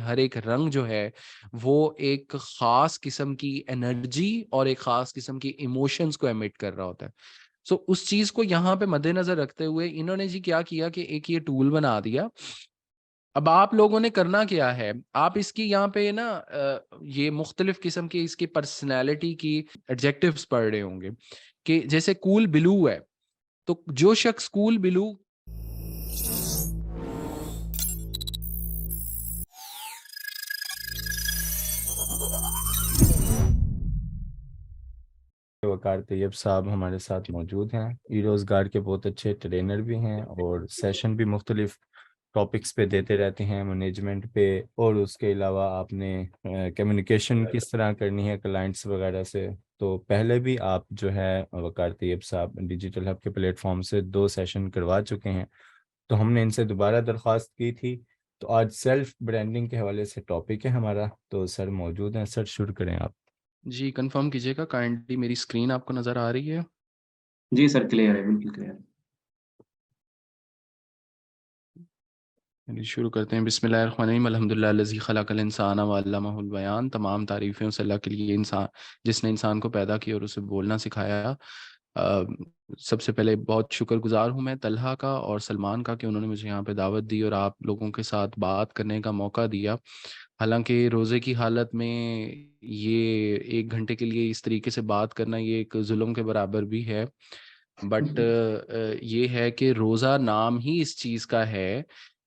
हर एक रंग जो है वो एक खास किस्म की एनर्जी और एक खास किस्म की इमोशंस को एमिट कर रहा होता है। सो उस चीज को यहाँ पे मद्देनजर रखते हुए इन्होंने जी क्या किया कि एक ये टूल बना दिया। अब आप लोगों ने करना क्या है, आप इसकी यहाँ पे ना ये मुख्तलिफ किस्म की इसकी पर्सनैलिटी की एडजेक्टिव्स पढ़ रहे होंगे कि जैसे कूल बिलू है, तो जो शख्स कूल बिलू वकार तैयब साहब हमारे साथ मौजूद हैं। ई रोज़गार के बहुत अच्छे ट्रेनर भी हैं और सेशन भी मुख्तलिफ टॉपिक्स पे देते रहते हैं, मैनेजमेंट पे। और उसके अलावा आपने कम्युनिकेशन किस तरह करनी है क्लाइंट्स वगैरह से, तो पहले भी आप जो है वकार तैयब साहब डिजिटल हब के प्लेटफॉर्म से 2 सेशन करवा चुके हैं। तो हमने इनसे दोबारा दरख्वास्त की थी। तो आज सेल्फ ब्रांडिंग के हवाले से टॉपिक है हमारा, तो सर मौजूद हैं। सर शुरू करें आप। जी कंफर्म कीजिएगा काइंडली, मेरी स्क्रीन आपको नज़र आ रही है? जी सर, क्लियर है, बिल्कुल क्लियर है। चलिए शुरू करते हैं। बिस्मिल्लाहिर्रहमानिर्रहीम, अल्हम्दुलिल्लाह लज़ी खलक़ल इंसान व अल्लमहुल बयान। तमाम तारीफ़ें उस अल्लाह के लिए इंसान जिसने इंसान को पैदा किया और उसे बोलना सिखाया। अ, सबसे पहले बहुत शुक्रगुजार हूँ मैं तलहा का और सलमान का कि उन्होंने मुझे यहाँ पे दावत दी और आप लोगों के साथ बात करने का मौका दिया। हालांकि रोज़े की हालत में ये 1 घंटे के लिए इस तरीके से बात करना ये एक जुल्म के बराबर भी है। बट ये है कि रोज़ा नाम ही इस चीज़ का है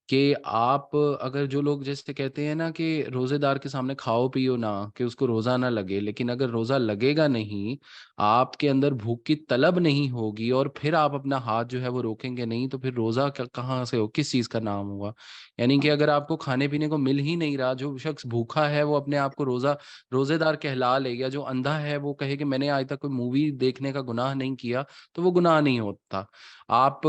कि आप अगर जो लोग जैसे कहते हैं ना कि रोज़ेदार के सामने खाओ पियो ना कि उसको रोज़ा ना लगे, लेकिन अगर रोज़ा लगेगा नहीं, आपके अंदर भूख की तलब नहीं होगी और फिर आप अपना हाथ जो है वो रोकेंगे नहीं, तो फिर रोज़ा कहाँ से हो, किस चीज़ का नाम हुआ? यानी कि अगर आपको खाने पीने को मिल ही नहीं रहा, जो शख्स भूखा है वो अपने आप को रोज़ेदार कहला ले, या जो अंधा है वो कहे कि मैंने आज तक कोई मूवी देखने का गुनाह नहीं किया, तो वो गुनाह नहीं होता। आप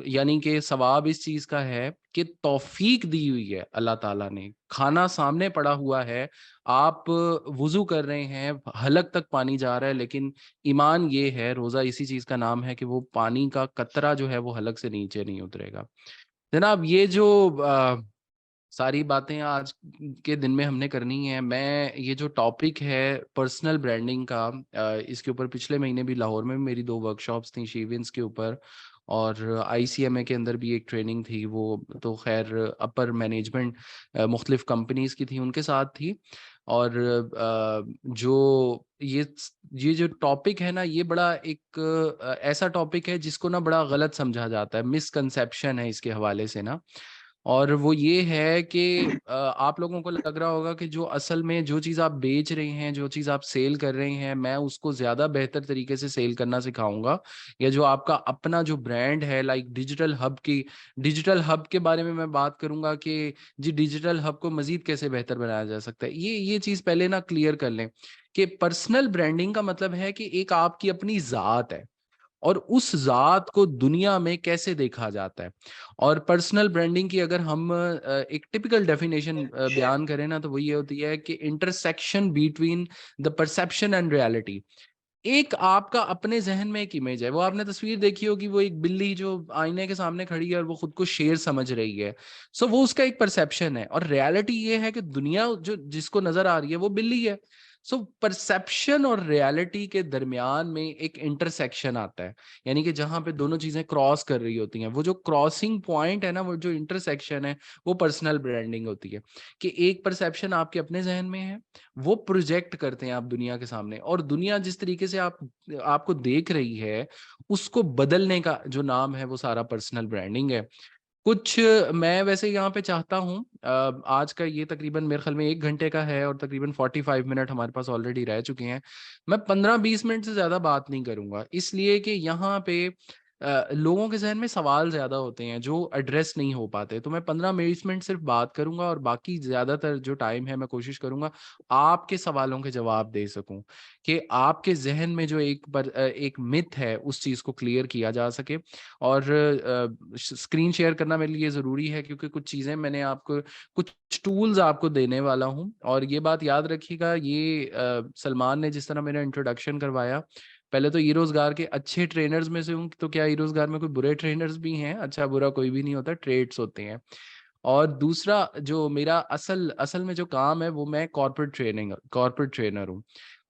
यानी कि सवाब इस चीज का है कि तौफीक दी हुई है अल्लाह ताला ने, खाना सामने पड़ा हुआ है, आप वुजू कर रहे हैं, हलक तक पानी जा रहा है, लेकिन ईमान ये है, रोजा इसी चीज का नाम है कि वो पानी का कतरा जो है वो हलक से नीचे नहीं उतरेगा। जनाब ये जो सारी बातें आज के दिन में हमने करनी है, मैं ये जो टॉपिक है पर्सनल ब्रांडिंग का, इसके ऊपर पिछले महीने भी लाहौर में मेरी 2 वर्कशॉप्स थी शीविंस के ऊपर, और आईसीएमए के अंदर भी एक ट्रेनिंग थी, वो तो खैर अपर मैनेजमेंट मुख्तलिफ कंपनीज की थी उनके साथ थी। और जो ये जो टॉपिक है ना, ये बड़ा एक ऐसा टॉपिक है जिसको ना बड़ा गलत समझा जाता है, मिसकंसेप्शन है इसके हवाले से ना। और वो ये है कि आप लोगों को लग रहा होगा कि जो असल में जो चीज़ आप बेच रहे हैं, जो चीज़ आप सेल कर रहे हैं, मैं उसको ज़्यादा बेहतर तरीके से सेल करना सिखाऊंगा, या जो आपका अपना जो ब्रांड है, लाइक डिजिटल हब के बारे में मैं बात करूंगा कि जी डिजिटल हब को मज़ीद कैसे बेहतर बनाया जा सकता है। ये चीज़ पहले ना क्लियर कर लें कि पर्सनल ब्रांडिंग का मतलब है कि एक आपकी अपनी ज़ात है और उस ज़ात को दुनिया में कैसे देखा जाता है। और पर्सनल ब्रांडिंग की अगर हम एक टिपिकल डेफिनेशन बयान करें ना, तो वो ये होती है कि intersection between the perception and reality. एक आपका अपने जहन में एक इमेज है, वो आपने तस्वीर देखी होगी, वो एक बिल्ली जो आईने के सामने खड़ी है और वो खुद को शेर समझ रही है। सो वो उसका एक परसेप्शन है, और रियलिटी ये है कि दुनिया जो जिसको नजर आ रही है वो बिल्ली है। सो परसेप्शन और रियलिटी के दरमियान में एक इंटरसेक्शन आता है, यानी कि जहां पे दोनों चीजें क्रॉस कर रही होती हैं, वो जो क्रॉसिंग पॉइंट है ना, वो जो इंटरसेक्शन है, वो पर्सनल ब्रांडिंग होती है। कि एक परसेप्शन आपके अपने जहन में है, वो प्रोजेक्ट करते हैं आप दुनिया के सामने, और दुनिया जिस तरीके से आपको देख रही है उसको बदलने का जो नाम है वो सारा पर्सनल ब्रांडिंग है। कुछ मैं वैसे यहाँ पे चाहता हूँ, आज का ये तकरीबन मेरे ख्याल में 1 घंटे का है और तकरीबन 45 मिनट हमारे पास ऑलरेडी रह चुके हैं। मैं 15-20 मिनट से ज़्यादा बात नहीं करूँगा, इसलिए कि यहाँ पे लोगों के जहन में सवाल ज़्यादा होते हैं जो एड्रेस नहीं हो पाते, तो मैं 15-20 मिनट सिर्फ बात करूँगा और बाकी ज़्यादातर जो टाइम है मैं कोशिश करूँगा आपके सवालों के जवाब दे सकूँ, कि आपके जहन में जो एक मिथ है उस चीज़ को क्लियर किया जा सके। और स्क्रीन शेयर करना मेरे लिए ज़रूरी है क्योंकि कुछ चीज़ें मैंने आपको कुछ टूल्स आपको देने वाला हूँ, और ये बात याद रखिएगा, ये सलमान ने जिस तरह मेरा इंट्रोडक्शन करवाया, पहले तो ई रोजगार के अच्छे ट्रेनर्स में से हूँ, तो क्या ई रोजगार में कोई बुरे ट्रेनर्स भी हैं? अच्छा बुरा कोई भी नहीं होता, ट्रेड्स होते हैं। और दूसरा जो मेरा असल में जो काम है वो मैं कॉर्पोरेट ट्रेनर हूँ।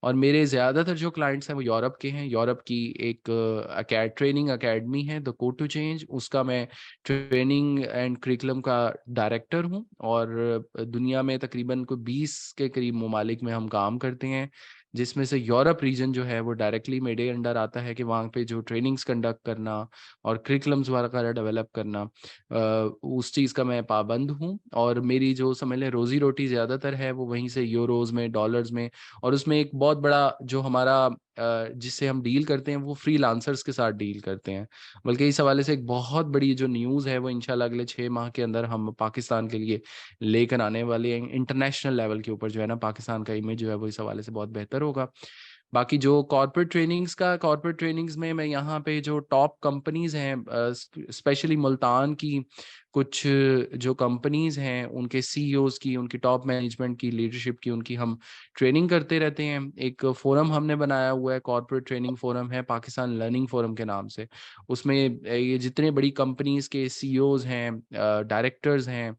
और मेरे ज़्यादातर जो क्लाइंट्स हैं वो यूरोप के हैं। यूरोप की एक ट्रेनिंग अकेडमी है द कोड टू चेंज, उसका मैं ट्रेनिंग एंड करिकुलम का डायरेक्टर हूँ। और दुनिया में तकरीबन कोई 20 के करीब ममालिक में हम काम करते हैं, जिसमें से यूरोप रीजन जो है वो डायरेक्टली मेरे अंडर आता है कि वहाँ पे जो ट्रेनिंग्स कंडक्ट करना और करिकुलम्स वगैरह डेवलप करना, उस चीज़ का मैं पाबंद हूँ। और मेरी जो समझ लें रोज़ी रोटी ज़्यादातर है वो वहीं से यूरोज़ में, डॉलर्स में। और उसमें एक बहुत बड़ा जो हमारा जिससे हम डील करते हैं वो फ्रीलांसर्स के साथ डील करते हैं। बल्कि इस हवाले से एक बहुत बड़ी जो न्यूज़ है वो इंशाल्लाह अगले 6 माह के अंदर हम पाकिस्तान के लिए लेकर आने वाले हैं। इंटरनेशनल लेवल के ऊपर जो है ना, पाकिस्तान का इमेज जो है वो इस हवाले से बहुत बेहतर होगा। बाकी जो कॉर्पोरेट ट्रेनिंग्स में मैं यहाँ पे जो टॉप कंपनीज हैं, स्पेशली मुल्तान की कुछ जो कंपनीज हैं उनके सीईओज की, उनकी टॉप मैनेजमेंट की, लीडरशिप की, उनकी हम ट्रेनिंग करते रहते हैं। एक फोरम हमने बनाया हुआ है, कॉर्पोरेट ट्रेनिंग फोरम है, पाकिस्तान लर्निंग फोरम के नाम से। उसमें ये जितने बड़ी कंपनीज के सीईओज हैं, डायरेक्टर्स हैं,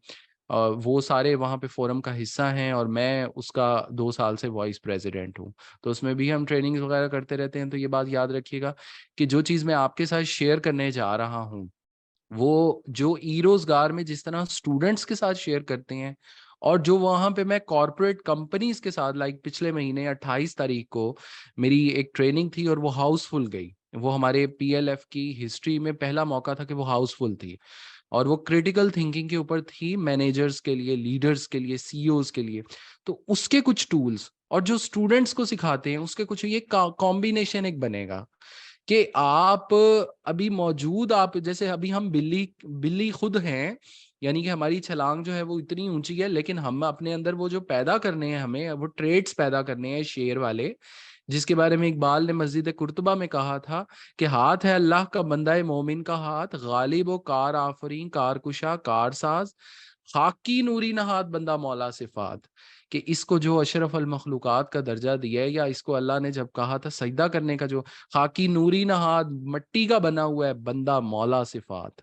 वो सारे वहाँ पे फोरम का हिस्सा हैं। और मैं उसका 2 साल से वाइस प्रेसिडेंट हूँ। तो उसमें भी हम ट्रेनिंग्स वगैरह करते रहते हैं। तो ये बात याद रखिएगा कि जो चीज़ मैं आपके साथ शेयर करने जा रहा हूँ वो जो ई रोजगार में जिस तरह स्टूडेंट्स के साथ शेयर करते हैं, और जो वहां पे मैं कॉर्पोरेट कंपनीज के साथ, लाइक पिछले महीने 28 तारीख को मेरी एक ट्रेनिंग थी और वो हाउसफुल गई। वो हमारे पीएलएफ की हिस्ट्री में पहला मौका था कि वो हाउसफुल थी। और वो क्रिटिकल थिंकिंग के ऊपर थी, मैनेजर्स के लिए, लीडर्स के लिए, सीईओज के लिए। तो उसके कुछ टूल्स और जो स्टूडेंट्स को सिखाते हैं उसके कुछ, ये कॉम्बिनेशन एक बनेगा कि आप अभी मौजूद, आप जैसे अभी हम बिल्ली बिल्ली खुद हैं, यानी कि हमारी छलांग जो है वो इतनी ऊंची है, लेकिन हम अपने अंदर वो जो पैदा करने हैं, हमें वो ट्रेड्स पैदा करने हैं शेर वाले, जिसके बारे में इकबाल ने मस्जिद कुर्तुबा में कहा था कि हाथ है अल्लाह का बंदा मोमिन का हाथ, गालिब व कार आफरीन कार कुशा कार साज, खाकी नूरी नहात बंदा मौला सिफात। कि इसको जो अशरफ अल मखलूकात का दर्जा दिया है, या इसको अल्लाह ने जब कहा था सजदा करने का, जो खाकी नूरी नहात मट्टी का बना हुआ है बंदा मौला सिफात,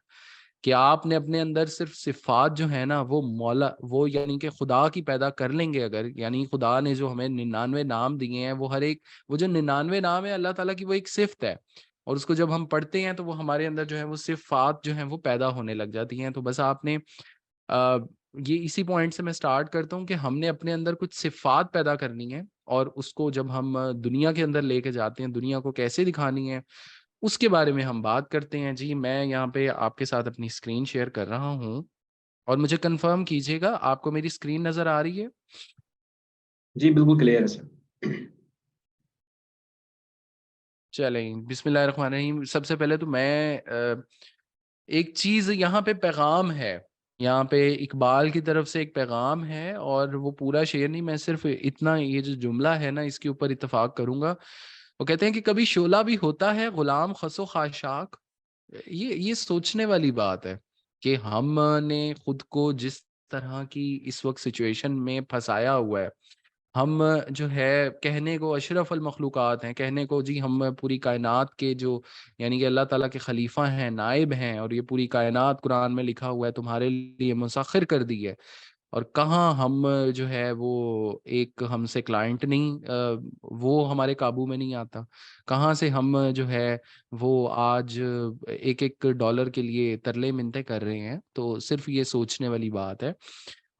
कि आपने अपने अंदर सिर्फ सिफात जो है ना वो मौला, वो यानी कि खुदा की पैदा कर लेंगे अगर, यानी खुदा ने जो हमें 99 नाम दिए हैं, वो हर एक, वो जो 99 नाम है अल्लाह ताला की, वो एक सिफ्त है। और उसको जब हम पढ़ते हैं तो वो हमारे अंदर जो है वो सिफात जो है वो पैदा होने लग जाती हैं। तो बस आपने अ, ये इसी पॉइंट से मैं स्टार्ट करता हूँ कि हमने अपने अंदर कुछ सिफात पैदा करनी है, और उसको जब हम दुनिया के अंदर लेके जाते हैं, दुनिया को कैसे दिखानी है, उसके बारे में हम बात करते हैं। जी, मैं यहाँ पे आपके साथ अपनी स्क्रीन शेयर कर रहा हूँ, और मुझे कंफर्म कीजिएगा आपको मेरी स्क्रीन नज़र आ रही है? जी बिल्कुल क्लियर है सर। चलें, बिस्मिल्लाहिर्रहमानिर्रहीम। सबसे पहले तो मैं एक चीज़ यहाँ पे पैगाम है, यहाँ पे इकबाल की तरफ से एक पैगाम है, और वो पूरा शेर नहीं, मैं सिर्फ इतना, ये जो जुमला है ना इसके ऊपर इत्तेफाक करूँगा। वो कहते हैं कि कभी शोला भी होता है गुलाम खसो खाशाक। ये सोचने वाली बात है कि हमने खुद को जिस तरह की इस वक्त सिचुएशन में फंसाया हुआ है, हम जो है कहने को अशरफ अल मखलूक़ात हैं, कहने को जी हम पूरी कायनात के जो, यानी कि अल्लाह ताला के खलीफा हैं, नाइब हैं, और ये पूरी कायनात कुरान में लिखा हुआ है तुम्हारे लिए मुसख्खर कर दी है। और कहाँ हम जो है वो एक हमसे क्लाइंट नहीं, वो हमारे काबू में नहीं आता। कहाँ से हम जो है वो आज एक एक डॉलर के लिए तरले मिन्नतें कर रहे हैं। तो सिर्फ ये सोचने वाली बात है।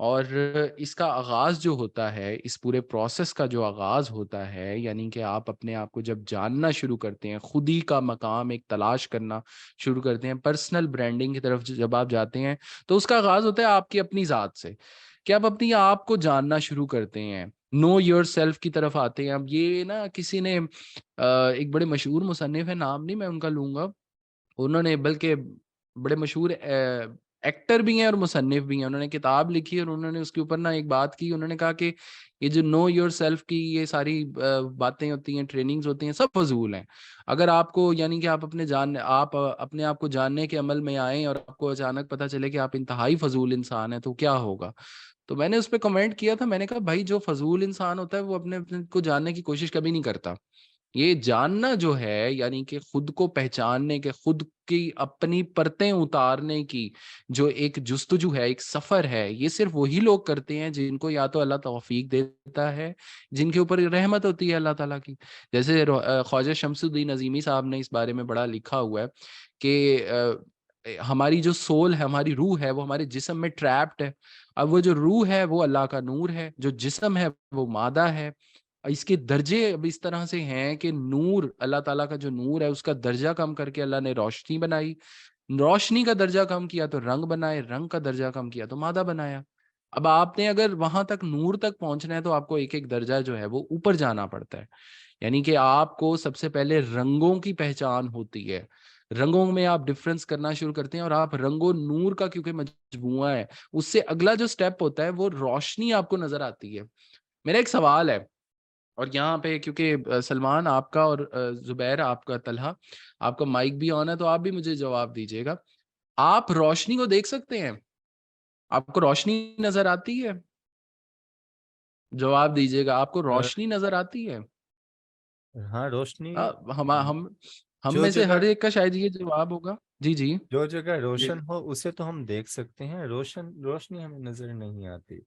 और इसका आगाज़ जो होता है, इस पूरे प्रोसेस का जो आगाज़ होता है, यानी कि आप अपने आप को जब जानना शुरू करते हैं, खुद ही का मकाम एक तलाश करना शुरू करते हैं, पर्सनल ब्रांडिंग की तरफ जब आप जाते हैं, तो उसका आगाज़ होता है आपकी अपनी ज़ात से, कि आप अपनी आप को जानना शुरू करते हैं, नो योर सेल्फ की तरफ आते हैं। अब ये ना किसी ने एक बड़े मशहूर मुसन्निफ है, नाम नहीं मैं उनका लूँगा, उन्होंने बल्कि बड़े मशहूर एक्टर भी हैं और मुसन्निफ भी हैं, उन्होंने किताब लिखी और उन्होंने उसके ऊपर ना एक बात की, उन्होंने कहा कि ये जो नो योर सेल्फ की ये सारी बातें होती हैं, ट्रेनिंग्स होती हैं, सब फजूल हैं। अगर आपको, यानी कि आप अपने आप को जानने के अमल में आए और आपको अचानक पता चले कि आप इंतहाई फजूल इंसान हैं, तो क्या होगा? तो मैंने उस पर कमेंट किया था, मैंने कहा भाई जो फजूल इंसान होता है वो अपने अपने को जानने की कोशिश कभी नहीं करता। ये जानना जो है, यानी कि खुद को पहचानने के, खुद की अपनी परतें उतारने की जो एक जुस्तजू है, एक सफर है, ये सिर्फ वही लोग करते हैं जिनको या तो अल्लाह तौफीक देता है, जिनके ऊपर रहमत होती है अल्लाह ताला की। जैसे ख्वाजा शमसुद्दीन अजीमी साहब ने इस बारे में बड़ा लिखा हुआ है कि हमारी जो सोल है, हमारी रूह है, वो हमारे जिस्म में ट्रैप्ड है। अब वो जो रूह है वो अल्लाह का नूर है, जो जिस्म है वो मादा है। इसके दर्जे अब इस तरह से हैं कि नूर, अल्लाह ताला का जो नूर है उसका दर्जा कम करके अल्लाह ने रोशनी बनाई, रोशनी का दर्जा कम किया तो रंग बनाए, रंग का दर्जा कम किया तो मादा बनाया। अब आपने अगर वहां तक नूर तक पहुंचना है तो आपको एक एक दर्जा जो है वो ऊपर जाना पड़ता है। यानी कि आपको सबसे पहले रंगों की पहचान होती है, रंगों में आप डिफरेंस करना शुरू करते हैं, और आप रंगो नूर का क्योंकि मजमुआ है, उससे अगला जो स्टेप होता है वो रोशनी आपको नजर आती है। मेरा एक सवाल है, और यहाँ पे क्योंकि सलमान आपका और जुबैर आपका, तलहा आपका माइक भी ऑन है, तो आप भी मुझे जवाब दीजिएगा। आप रोशनी को देख सकते हैं? आपको रोशनी नजर आती है? जवाब दीजिएगा, आपको अ, रोशनी नजर आती है? हाँ, रोशनी हम जो में से हर जगह एक का शायद ये जवाब होगा। जी जी। जो जगह जी रोशन हो उसे तो हम देख सकते हैं, रोशनी हमें नजर नहीं आती।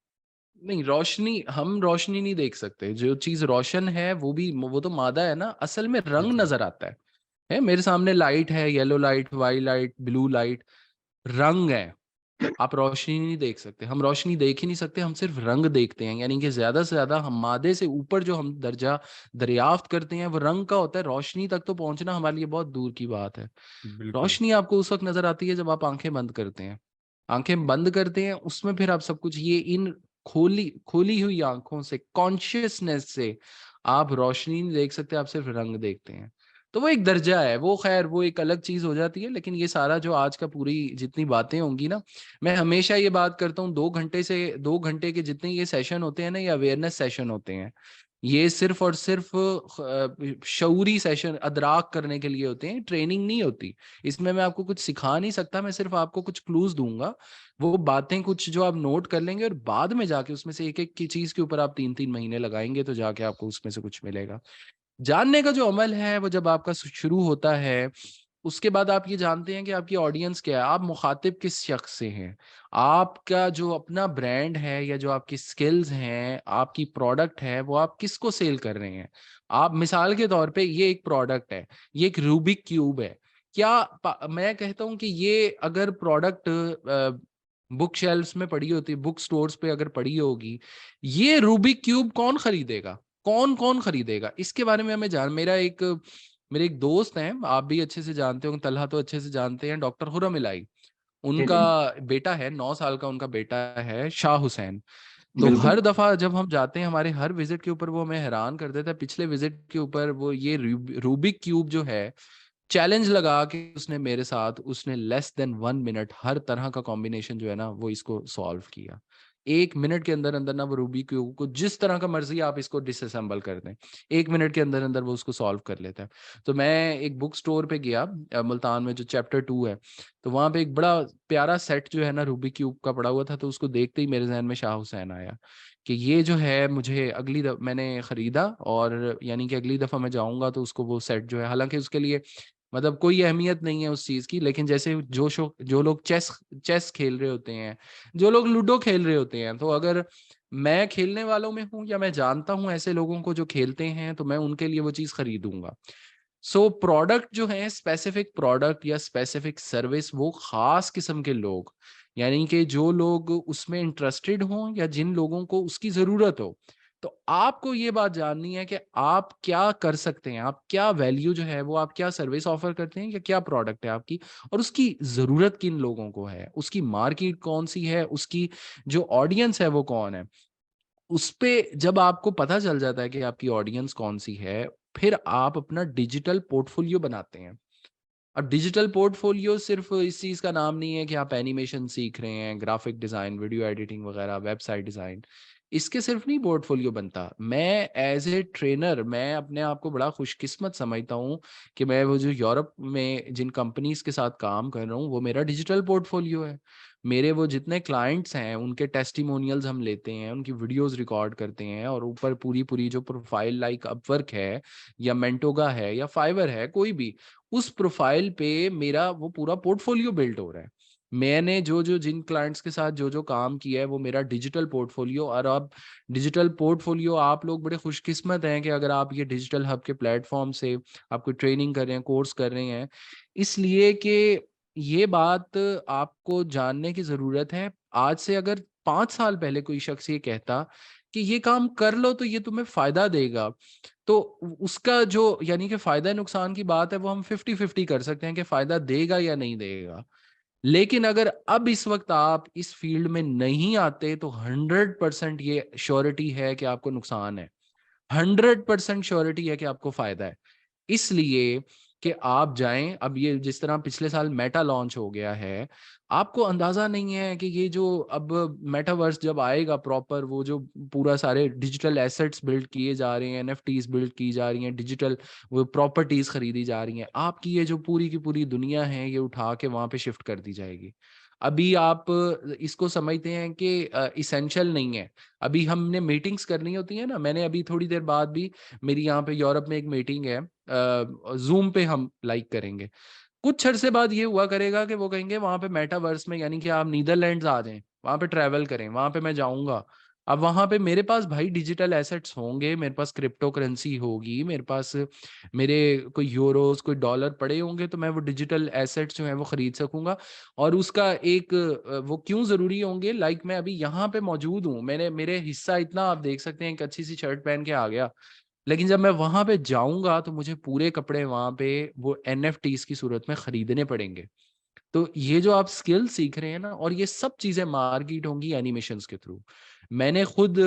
नहीं, रोशनी, हम रोशनी नहीं देख सकते। जो चीज रोशन है वो तो मादा है ना, असल में जी रंग जी। नजर आता है मेरे सामने लाइट है, yellow light, white light, blue light, रंग है। आप रोशनी नहीं देख सकते, हम रोशनी देख ही नहीं सकते, हम सिर्फ रंग देखते हैं। यानी कि ज्यादा से ज्यादा हम मादे से ऊपर जो हम दर्जा दरियाफ्त करते हैं वो रंग का होता है। रोशनी तक तो पहुंचना हमारे लिए बहुत दूर की बात है। बिल्कुल। रोशनी आपको उस वक्त नजर आती है जब आप आंखें बंद करते हैं। आंखें बंद करते हैं, उसमें फिर आप सब कुछ, ये इन खोली खोली हुई आंखों से, कॉन्शियसनेस से आप रोशनी नहीं देख सकते, आप सिर्फ रंग देखते हैं। तो वो एक दर्जा है, वो खैर वो एक अलग चीज हो जाती है। लेकिन ये सारा जो आज का पूरी जितनी बातें होंगी ना, मैं हमेशा ये बात करता हूँ, 2 घंटे के जितने ये सेशन होते हैं ना, ये अवेयरनेस सेशन होते हैं। ये सिर्फ और सिर्फ शऊरी सेशन अदराक करने के लिए होते हैं, ट्रेनिंग नहीं होती। इसमें मैं आपको कुछ सिखा नहीं सकता, मैं सिर्फ आपको कुछ क्लूज दूंगा, वो बातें कुछ जो आप नोट कर लेंगे, और बाद में जाके उसमें से एक एक की चीज के ऊपर आप 3-3 महीने लगाएंगे तो जाके आपको उसमें से कुछ मिलेगा। जानने का जो अमल है वो जब आपका शुरू होता है, उसके बाद आप ये जानते हैं कि आपकी ऑडियंस क्या है, आप मुखातिब किस शख्स से हैं, आपका जो अपना ब्रांड है या जो आपकी स्किल्स हैं, आपकी प्रोडक्ट है, वो आप किसको सेल कर रहे हैं। आप मिसाल के तौर पे, ये एक प्रोडक्ट है, ये एक रूबिक क्यूब है। क्या मैं कहता हूं कि ये अगर प्रोडक्ट बुक शेल्फ्स में पड़ी होती, बुक स्टोर्स पे अगर पड़ी होगी, ये रूबिक क्यूब कौन खरीदेगा? कौन कौन खरीदेगा? इसके बारे में हमें जान, मेरे एक दोस्त हैं, आप भी अच्छे से जानते हो, तलहा तो अच्छे से जानते हैं, डॉक्टर खुरम इलाई। जी उनका जी। बेटा है, 9 साल का उनका बेटा है, शाह हुसैन। तो बिल्कुल। हर दफा जब हम जाते हैं, हमारे हर विजिट के ऊपर वो हमें हैरान कर देता है। पिछले विजिट के ऊपर वो ये रूबिक क्यूब जो है, चैलेंज लगा के उसने मेरे साथ, उसने लेस देन 1 मिनट हर तरह का कॉम्बिनेशन जो है ना वो इसको सॉल्व किया। 1 मिनट के अंदर अंदर ना वो रूबिक क्यूब को जिस तरह का मर्जी आप इसको डिसअसेंबल कर दें, 1 मिनट के अंदर अंदर वो उसको सॉल्व कर लेता है। तो मैं एक बुक स्टोर पे गया मुल्तान में, जो चैप्टर 2 है, तो वहां पे एक बड़ा प्यारा सेट जो है ना रूबिक क्यूब का पड़ा हुआ था। तो उसको देखते ही मेरे जहन में शाह हुसैन आया कि ये जो है मुझे मैंने खरीदा, और यानी कि अगली दफा मैं जाऊंगा तो उसको वो सेट जो है, हालांकि उसके लिए मतलब कोई अहमियत नहीं है उस चीज की, लेकिन जैसे जो लोग चेस चेस खेल रहे होते हैं, जो लोग लूडो खेल रहे होते हैं, तो अगर मैं खेलने वालों में हूं या मैं जानता हूं ऐसे लोगों को जो खेलते हैं, तो मैं उनके लिए वो चीज खरीदूंगा। सो प्रोडक्ट जो है, स्पेसिफिक प्रोडक्ट या स्पेसिफिक सर्विस, वो खास किस्म के लोग, यानी कि जो लोग उसमें इंटरेस्टेड हों या जिन लोगों को उसकी जरूरत हो। तो आपको ये बात जाननी है कि आप क्या कर सकते हैं, आप क्या वैल्यू जो है वो, आप क्या सर्विस ऑफर करते हैं या क्या प्रोडक्ट है आपकी, और उसकी जरूरत किन लोगों को है, उसकी मार्केट कौन सी है, उसकी जो ऑडियंस है वो कौन है। उस पे जब आपको पता चल जाता है कि आपकी ऑडियंस कौन सी है, फिर आप अपना डिजिटल पोर्टफोलियो बनाते हैं। अब डिजिटल पोर्टफोलियो सिर्फ इस चीज का नाम नहीं है कि आप एनिमेशन सीख रहे हैं, ग्राफिक डिजाइन, वीडियो एडिटिंग वगैरह, वेबसाइट डिजाइन। इसके सिर्फ नहीं पोर्टफोलियो बनता। मैं एज ए ट्रेनर मैं अपने आप को बड़ा खुशकिस्मत समझता हूँ कि मैं वो जो यूरोप में जिन कंपनीज के साथ काम कर रहा हूँ वो मेरा डिजिटल पोर्टफोलियो है। मेरे वो जितने क्लाइंट्स हैं उनके टेस्टिमोनियल्स हम लेते हैं, उनकी वीडियोस रिकॉर्ड करते हैं, और ऊपर पूरी पूरी जो प्रोफाइल लाइक अपवर्क है या मेंटोगा है या फाइवर है, कोई भी उस प्रोफाइल पे मेरा वो पूरा पोर्टफोलियो बिल्ड हो रहा है। मैंने जो जो जिन क्लाइंट्स के साथ जो जो काम किया है वो मेरा डिजिटल पोर्टफोलियो। और अब डिजिटल पोर्टफोलियो आप लोग बड़े खुशकिस्मत हैं कि अगर आप ये डिजिटल हब के प्लेटफॉर्म से आपको ट्रेनिंग कर रहे हैं, कोर्स कर रहे हैं, इसलिए कि ये बात आपको जानने की ज़रूरत है। आज से अगर 5 साल पहले कोई शख्स ये कहता कि ये काम कर लो तो ये तुम्हें फ़ायदा देगा, तो उसका जो यानी कि फ़ायदा नुकसान की बात है वो हम 50-50 कर सकते हैं कि फ़ायदा देगा या नहीं देगा। लेकिन अगर अब इस वक्त आप इस फील्ड में नहीं आते तो 100% ये श्योरिटी है कि आपको नुकसान है, 100% श्योरिटी है कि आपको फायदा है। इसलिए कि आप जाएं, अब ये जिस तरह पिछले साल मेटा लॉन्च हो गया है, आपको अंदाजा नहीं है कि ये जो अब मेटावर्स जब आएगा प्रॉपर, वो जो पूरा सारे डिजिटल एसेट्स बिल्ड किए जा रहे हैं, एनएफटीज बिल्ड की जा रही हैं, डिजिटल वो प्रॉपर्टीज खरीदी जा रही हैं, आपकी ये जो पूरी की पूरी दुनिया है ये उठा के वहां पे शिफ्ट कर दी जाएगी। अभी आप इसको समझते हैं कि इसेंशियल नहीं है। अभी हमने मीटिंग्स करनी होती है ना, मैंने अभी थोड़ी देर बाद भी मेरी यहाँ पे यूरोप में एक मीटिंग है, जूम पे हम लाइक करेंगे। कुछ अरसे बाद ये हुआ करेगा कि वो कहेंगे वहां पे मेटावर्स में, यानी कि आप नीदरलैंड्स आ जाएं, वहां पे ट्रैवल करें, वहां पे मैं जाऊंगा। अब वहां पे मेरे पास भाई डिजिटल एसेट्स होंगे, मेरे पास क्रिप्टो करेंसी होगी, मेरे पास मेरे कोई यूरोस कोई डॉलर पड़े होंगे, तो मैं वो डिजिटल एसेट्स जो है वो खरीद सकूंगा। और उसका एक वो क्यों जरूरी होंगे, लाइक मैं अभी यहाँ पे मौजूद हूँ, मैंने मेरे हिस्सा इतना आप देख सकते हैं, एक अच्छी सी शर्ट पहन के आ गया, लेकिन जब मैं वहां पे जाऊंगा तो मुझे पूरे कपड़े वहां पे वो एनएफटीज की सूरत में खरीदने पड़ेंगे। तो ये जो आप स्किल सीख रहे हैं ना, और ये सब चीजें मार्केट होंगी एनिमेशंस के थ्रू। मैंने खुद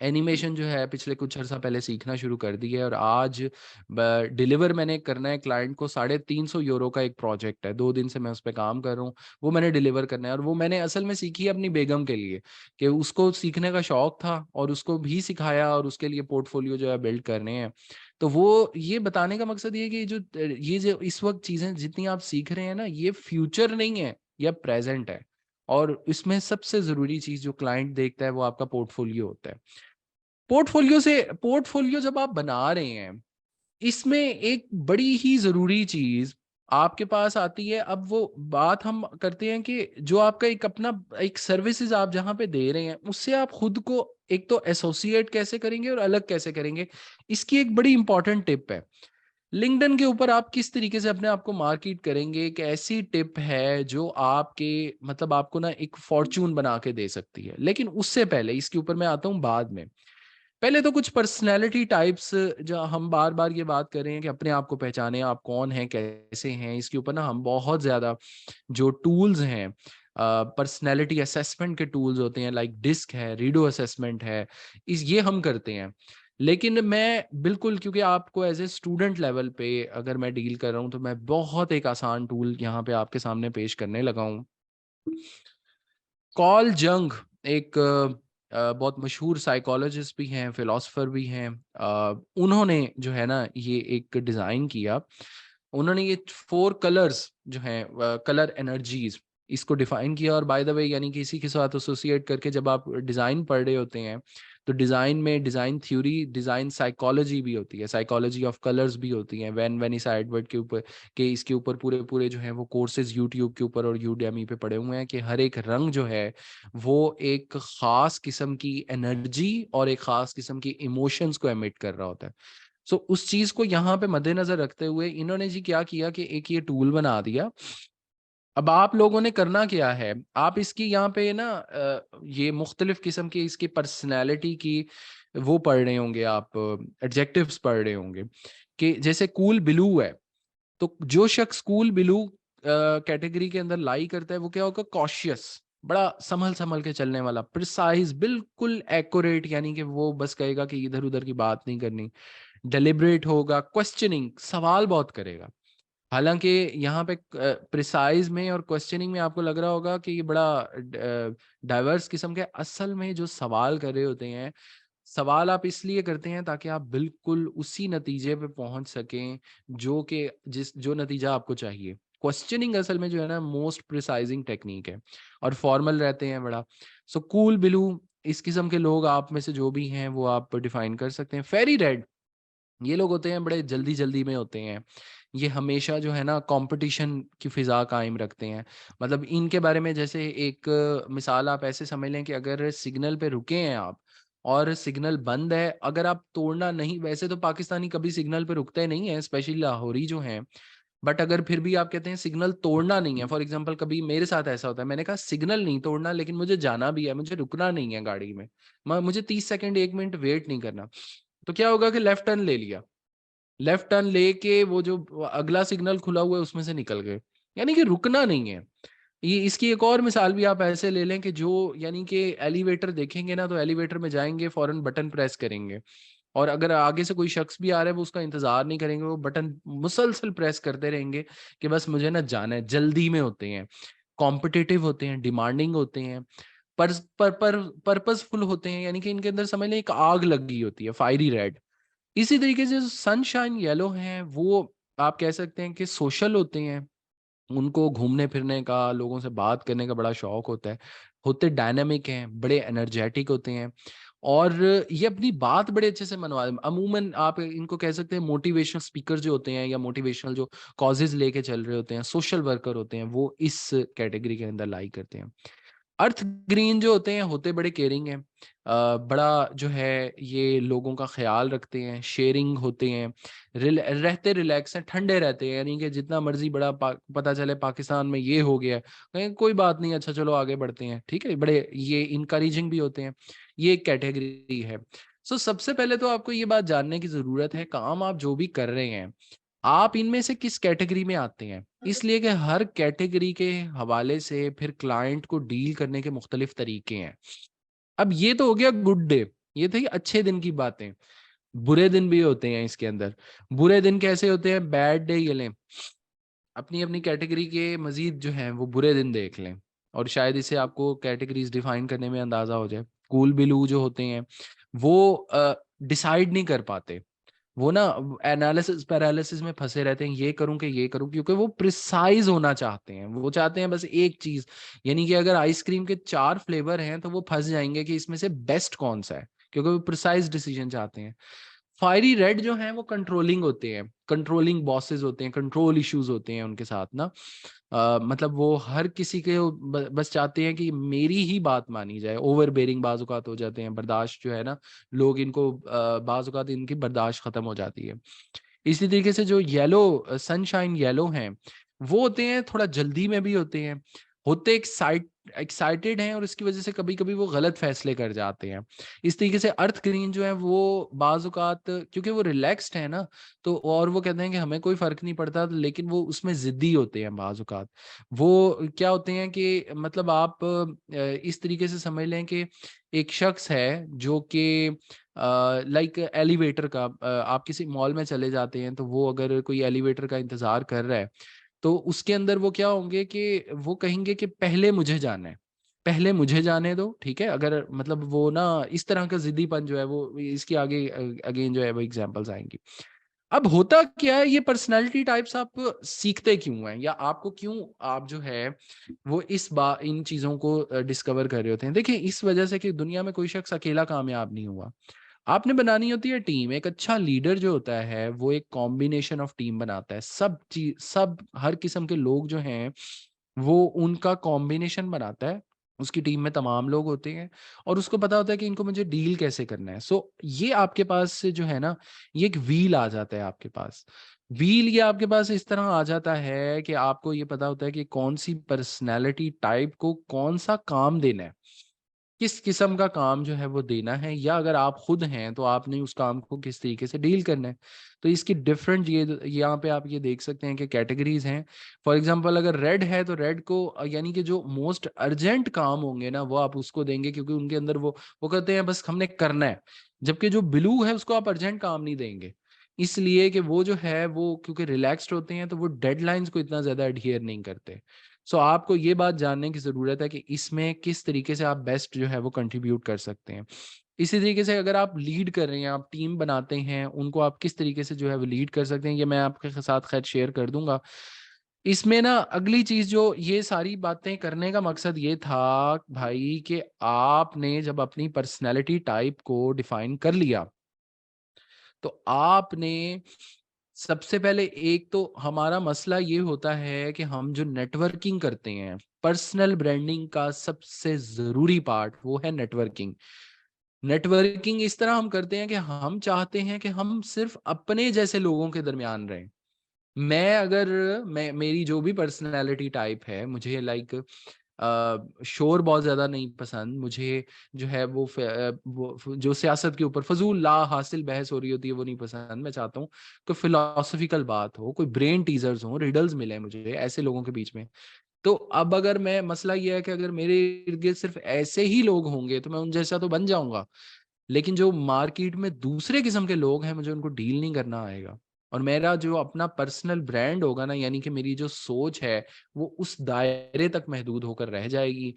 एनिमेशन जो है पिछले कुछ अर्सा पहले सीखना शुरू कर दी है, और आज डिलीवर मैंने करना है क्लाइंट को €350 का एक प्रोजेक्ट है, 2 दिन से मैं उस पर काम कर रहा हूँ, वो मैंने डिलीवर करना है। और वो मैंने असल में सीखी है अपनी बेगम के लिए, कि उसको सीखने का शौक था और उसको भी सिखाया, और उसके लिए पोर्टफोलियो जो है बिल्ड करने हैं। तो वो ये बताने का मकसद ये है कि ये जो इस वक्त चीजें जितनी आप सीख रहे हैं ना, ये फ्यूचर नहीं है, ये प्रेजेंट है। और इसमें सबसे जरूरी चीज जो क्लाइंट देखता है वो आपका पोर्टफोलियो होता है। पोर्टफोलियो जब आप बना रहे हैं, इसमें एक बड़ी ही जरूरी चीज आपके पास आती है। अब वो बात हम करते हैं कि जो आपका एक अपना एक सर्विसेज आप जहां पे दे रहे हैं, उससे आप खुद को एक तो एसोसिएट कैसे करेंगे और अलग कैसे करेंगे, इसकी एक बड़ी इंपॉर्टेंट टिप है। लिंक्डइन के ऊपर आप किस तरीके से अपने आप को मार्केट करेंगे, एक ऐसी टिप है जो आपके मतलब आपको ना एक फॉर्च्यून बना के दे सकती है। लेकिन उससे पहले, इसके ऊपर मैं आता हूँ बाद में, पहले तो कुछ पर्सनैलिटी टाइप्स, जो हम बार बार ये बात कर रहे हैं कि अपने आप को पहचाने, आप कौन हैं, कैसे हैं, इसके ऊपर ना हम बहुत ज्यादा जो टूल्स हैं, पर्सनैलिटी असेसमेंट के टूल्स होते हैं, लाइक डिस्क है, रीडो असेसमेंट है, इस ये हम करते हैं। लेकिन मैं बिल्कुल, क्योंकि आपको एज ए स्टूडेंट लेवल पे अगर मैं डील कर रहा हूँ, तो मैं बहुत एक आसान टूल यहाँ पे आपके सामने पेश करने लगा हूँ। कॉल जंग एक बहुत मशहूर साइकोलॉजिस्ट भी हैं, फिलोसफर भी हैं। उन्होंने जो है ना ये एक डिज़ाइन किया। उन्होंने ये 4 कलर्स जो हैं, कलर एनर्जीज, इसको डिफाइन किया। और बाय द वे, यानी कि इसी के साथ एसोसिएट करके जब आप डिज़ाइन पढ़ रहे होते हैं, तो डिज़ाइन में डिज़ाइन थ्योरी, डिज़ाइन साइकोलॉजी भी होती है, साइकोलॉजी ऑफ कलर्स भी होती हैं। वेनिसा एडवर्ड के ऊपर के इसके ऊपर पूरे पूरे जो हैं वो कोर्सेज यूट्यूब के ऊपर और यूडेमी पे पड़े हुए हैं, कि हर एक रंग जो है वो एक खास किस्म की एनर्जी और एक खास किस्म की इमोशंस को एमिट कर रहा होता है। सो उस चीज को यहाँ पे मद्देनजर रखते हुए इन्होंने जी क्या किया कि एक ये टूल बना दिया। अब आप लोगों ने करना क्या है, आप इसकी यहाँ पे ना ये मुख्तलिफ किस्म की इसकी पर्सनैलिटी की वो पढ़ रहे होंगे, आप एडजेक्टिव्स पढ़ रहे होंगे, कि जैसे कूल ब्लू है, तो जो शख्स कूल ब्लू कैटेगरी के अंदर लाई करता है वो क्या होगा, कॉशियस, बड़ा संभल संभल के चलने वाला, प्रिसाइज, बिल्कुल एक्यूरेट, यानी कि वो बस कहेगा कि इधर उधर की बात नहीं करनी। डेलिब्रेट होगा, क्वेश्चनिंग, सवाल बहुत करेगा। हालांकि यहाँ पे प्रिसाइज में और क्वेश्चनिंग में आपको लग रहा होगा कि ये बड़ा डाइवर्स किस्म के, असल में जो सवाल कर रहे होते हैं, सवाल आप इसलिए करते हैं ताकि आप बिल्कुल उसी नतीजे पे पहुंच सकें जो नतीजा आपको चाहिए। क्वेश्चनिंग असल में जो है ना मोस्ट प्रिसाइजिंग टेक्निक है, और फॉर्मल रहते हैं बड़ा। सो कूल ब्लू, इस किस्म के लोग आप में से जो भी हैं वो आप डिफाइन कर सकते हैं। फेरी रेड, ये लोग होते हैं बड़े जल्दी जल्दी में होते हैं, ये हमेशा जो है ना कंपटीशन की फिजा कायम रखते हैं। मतलब इनके बारे में जैसे एक मिसाल आप ऐसे समझ लें कि अगर सिग्नल पे रुके हैं आप और सिग्नल बंद है, अगर आप तोड़ना नहीं, वैसे तो पाकिस्तानी कभी सिग्नल पे रुकते नहीं है, स्पेशली लाहौरी जो हैं, बट अगर फिर भी आप कहते हैं सिग्नल तोड़ना नहीं है, फॉर एग्जांपल कभी मेरे साथ ऐसा होता है, मैंने कहा सिग्नल नहीं तोड़ना लेकिन मुझे जाना भी है, मुझे रुकना नहीं है गाड़ी में, मुझे 30 सेकंड 1 मिनट वेट नहीं करना, तो क्या होगा कि लेफ्ट टर्न ले लिया, लेफ्ट टर्न लेके वो जो अगला सिग्नल खुला हुआ है उसमें से निकल गए, यानी कि रुकना नहीं है। ये इसकी एक और मिसाल भी आप ऐसे ले लें कि जो यानी कि एलिवेटर देखेंगे ना, तो एलिवेटर में जाएंगे फौरन बटन प्रेस करेंगे, और अगर आगे से कोई शख्स भी आ रहा है वो उसका इंतजार नहीं करेंगे, वो बटन मुसलसल प्रेस करते रहेंगे कि बस मुझे ना जाना है, जल्दी में होते हैं, कॉम्पिटिटिव होते हैं, डिमांडिंग होते हैं, पर्पसफुल होते हैं, यानी कि इनके अंदर समझ लें एक आग लगी होती है, फायरी रेड। इसी तरीके से जो सनशाइन येलो हैं वो आप कह सकते हैं कि सोशल होते हैं, उनको घूमने फिरने का, लोगों से बात करने का बड़ा शौक होता है, होते डायनामिक हैं, बड़े एनर्जेटिक होते हैं, और ये अपनी बात बड़े अच्छे से मनवा, अमूमन आप इनको कह सकते हैं मोटिवेशनल स्पीकर जो होते हैं, या मोटिवेशनल जो कॉजेज लेके चल रहे होते हैं, सोशल वर्कर होते हैं, वो इस कैटेगरी के अंदर लाई करते हैं। अर्थ ग्रीन जो होते हैं होते बड़े केयरिंग हैं, बड़ा जो है ये लोगों का ख्याल रखते हैं, शेयरिंग होते हैं, रहते रिलैक्स हैं, ठंडे रहते हैं, यानी कि जितना मर्जी बड़ा पता चले पाकिस्तान में ये हो गया है, कहें कोई बात नहीं, अच्छा चलो आगे बढ़ते हैं, ठीक है, बड़े ये इनकरेजिंग भी होते हैं। ये एक कैटेगरी है। सो सबसे पहले तो आपको ये बात जानने की जरूरत है, काम आप जो भी कर रहे हैं आप इनमें से किस कैटेगरी में आते हैं, इसलिए कि हर कैटेगरी के हवाले से फिर क्लाइंट को डील करने के मुख्तलिफ तरीके हैं। अब ये तो हो गया गुड डे, ये थी अच्छे दिन की बातें। बुरे दिन भी होते हैं इसके अंदर। बुरे दिन कैसे होते हैं? बैड डे ये लें, अपनी अपनी कैटेगरी के मजीद जो हैं वो बुरे दिन देख लें, और शायद इससे आपको कैटेगरीज डिफाइन करने में अंदाजा हो जाए। कूल बिलू जो होते हैं वो डिसाइड नहीं कर पाते, वो ना एनालिसिस पैरालिसिस में फंसे रहते हैं, ये करूं कि ये करूं, क्योंकि वो प्रिसाइज होना चाहते हैं, वो चाहते हैं बस एक चीज, यानी कि अगर आइसक्रीम के 4 फ्लेवर हैं तो वो फंस जाएंगे कि इसमें से बेस्ट कौन सा है, क्योंकि वो प्रिसाइज डिसीजन चाहते हैं। फायरी रेड जो है वो कंट्रोलिंग होते हैं, कंट्रोलिंग बॉसेस होते हैं, कंट्रोल इश्यूज होते हैं उनके साथ ना, मतलब वो हर किसी के बस चाहते हैं कि मेरी ही बात मानी जाए, ओवर बेरिंग बाजुकात हो जाते हैं, बर्दाश्त जो है ना, लोग इनको बाजुकात इनकी बर्दाश्त खत्म हो जाती है। इसी तरीके से जो येलो सनशाइन येलो हैं वो होते हैं थोड़ा जल्दी में भी होते एक्साइटेड हैं, और इसकी वजह से कभी कभी वो गलत फैसले कर जाते हैं। इस तरीके से अर्थ ग्रीन जो है वो बाजुकात क्योंकि वो रिलैक्स्ड है ना, तो और वो कहते हैं कि हमें कोई फर्क नहीं पड़ता, लेकिन वो उसमें जिद्दी होते हैं बाजुकात। वो क्या होते हैं कि मतलब आप इस तरीके से समझ लें कि एक शख्स है जो कि लाइक एलिवेटर का, आप किसी मॉल में चले जाते हैं तो वो अगर कोई एलिवेटर का इंतजार कर रहा है तो उसके अंदर वो क्या होंगे कि वो कहेंगे कि पहले मुझे जाना है, पहले मुझे जाने दो, ठीक है, अगर मतलब वो ना इस तरह का जिद्दीपन जो है वो इसके आगे अगेन जो है वो एग्जांपल्स आएंगी। अब होता क्या है, ये पर्सनालिटी टाइप्स आप सीखते क्यों हैं, या आपको क्यों आप जो है वो इस बार इन चीजों को डिस्कवर कर रहे होते हैं? देखिए इस वजह से कि दुनिया में कोई शख्स अकेला कामयाब नहीं हुआ, आपने बनानी होती है टीम। एक अच्छा लीडर जो होता है वो एक कॉम्बिनेशन ऑफ टीम बनाता है, सब हर किस्म के लोग जो हैं वो उनका कॉम्बिनेशन बनाता है, उसकी टीम में तमाम लोग होते हैं और उसको पता होता है कि इनको मुझे डील कैसे करना है। सो ये आपके पास से जो है ना, ये एक व्हील आ जाता है आपके पास। व्हील ये आपके पास इस तरह आ जाता है कि आपको ये पता होता है कि कौन सी पर्सनैलिटी टाइप को कौन सा काम देना है, किस किस्म का काम जो है वो देना है, या अगर आप खुद हैं तो आपने उस काम को किस तरीके से डील करना है। तो इसकी डिफरेंट ये यहाँ पे आप ये देख सकते हैं कि कैटेगरीज हैं। फॉर एग्जांपल अगर रेड है तो रेड को यानी कि जो मोस्ट अर्जेंट काम होंगे ना वो आप उसको देंगे, क्योंकि उनके अंदर वो कहते हैं बस हमने करना है। जबकि जो ब्लू है उसको आप अर्जेंट काम नहीं देंगे, इसलिए कि वो जो है वो क्योंकि रिलैक्स्ड होते हैं तो वो डेडलाइंस को इतना ज़्यादा एडहियर नहीं करते। सो आपको ये बात जानने की ज़रूरत है कि इसमें किस तरीके से आप बेस्ट जो है वो कंट्रीब्यूट कर सकते हैं। इसी तरीके से अगर आप लीड कर रहे हैं, आप टीम बनाते हैं, उनको आप किस तरीके से जो है वो लीड कर सकते हैं, ये मैं आपके साथ खैर शेयर कर दूंगा। इसमें ना अगली चीज़ जो ये सारी बातें करने का मकसद ये था भाई कि आपने जब अपनी पर्सनैलिटी टाइप को डिफाइन कर लिया तो आपने सबसे पहले एक तो हमारा मसला ये होता है कि हम जो नेटवर्किंग करते हैं, पर्सनल ब्रांडिंग का सबसे ज़रूरी पार्ट वो है नेटवर्किंग। नेटवर्किंग इस तरह हम करते हैं कि हम चाहते हैं कि हम सिर्फ अपने जैसे लोगों के दरमियान रहें। मैं अगर मैं मेरी जो भी पर्सनैलिटी टाइप है, मुझे लाइक शोर बहुत ज़्यादा नहीं पसंद, मुझे जो है वो जो सियासत के ऊपर फ़ज़ूल ला हासिल बहस हो रही होती है वो नहीं पसंद। मैं चाहता हूँ कोई फ़िलॉसफ़िकल बात हो, कोई ब्रेन टीज़र्स हों, रिडल्स मिलें मुझे ऐसे लोगों के बीच में। तो अब अगर मैं मसला ये है कि अगर मेरे इर्द-गिर्द सिर्फ़ ऐसे ही लोग होंगे तो मैं उन जैसा तो बन जाऊँगा। लेकिन जो मार्केट में दूसरे किस्म के लोग हैं, मुझे उनको डील नहीं करना आएगा। और मेरा जो अपना पर्सनल ब्रांड होगा ना, यानी कि मेरी जो सोच है, वो उस दायरे तक महदूद होकर रह जाएगी।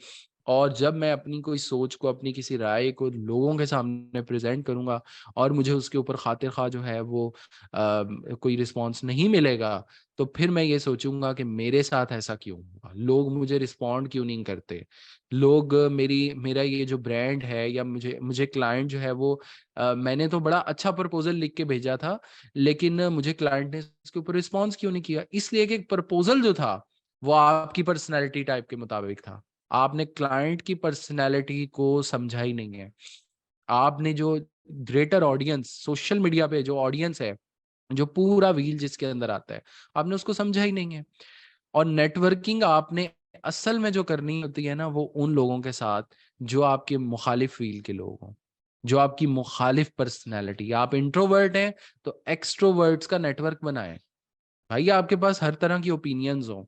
और जब मैं अपनी कोई सोच को, अपनी किसी राय को लोगों के सामने प्रेज़ेंट करूँगा और मुझे उसके ऊपर खातिर-ख़्वाह जो है वो कोई रिस्पॉन्स नहीं मिलेगा, तो फिर मैं ये सोचूँगा कि मेरे साथ ऐसा क्यों हुआ? लोग मुझे रिस्पॉन्ड क्यों नहीं करते? लोग मेरा ये जो ब्रांड है या मुझे मुझे क्लाइंट जो है वो मैंने तो बड़ा अच्छा प्रपोज़ल लिख के भेजा था, लेकिन मुझे क्लाइंट ने इसके ऊपर रिस्पॉन्स क्यों नहीं किया? इसलिए कि प्रपोज़ल जो था, वो आपकी पर्सनैलिटी टाइप के मुताबिक था। आपने क्लाइंट की पर्सनैलिटी को समझा ही नहीं है। आपने जो ग्रेटर ऑडियंस सोशल मीडिया पे जो ऑडियंस है, जो पूरा व्हील जिसके अंदर आता है, आपने उसको समझा ही नहीं है। और नेटवर्किंग आपने असल में जो करनी होती है ना, वो उन लोगों के साथ जो आपके मुखालिफ फ़ील के लोग हों, जो आपकी मुखालिफ पर्सनैलिटी। आप इंट्रोवर्ट हैं, तो एक्सट्रोवर्ट्स का नेटवर्क बनाएँ। भाई आपके पास हर तरह की ओपिनियंस हों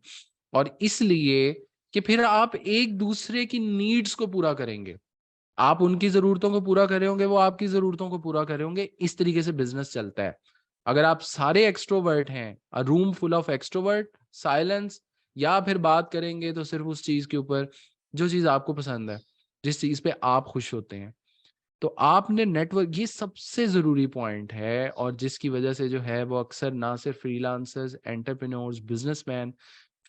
और इसलिए कि फिर आप एक-दूसरे की नीड्स को पूरा करेंगे। आप उनकी ज़रूरतों को पूरा कर रहे होंगे, वो आपकी ज़रूरतों को पूरा कर रहे होंगे, इस तरीके से बिज़नेस चलता है। अगर आप सारे एक्सट्रोवर्ट हैं, अ room full of extrovert, silence या फिर बात करेंगे तो सिर्फ़ उस चीज़ के ऊपर जो चीज़ आपको पसंद है, जिस चीज़ पे आप खुश होते हैं। तो आपने नेटवर्क ये सबसे ज़रूरी पॉइंट है और जिसकी वजह से जो है वो अक्सर ना सिर्फ फ्रीलांसर्स, एंटरप्रेन्योर्स, बिज़नेसमैन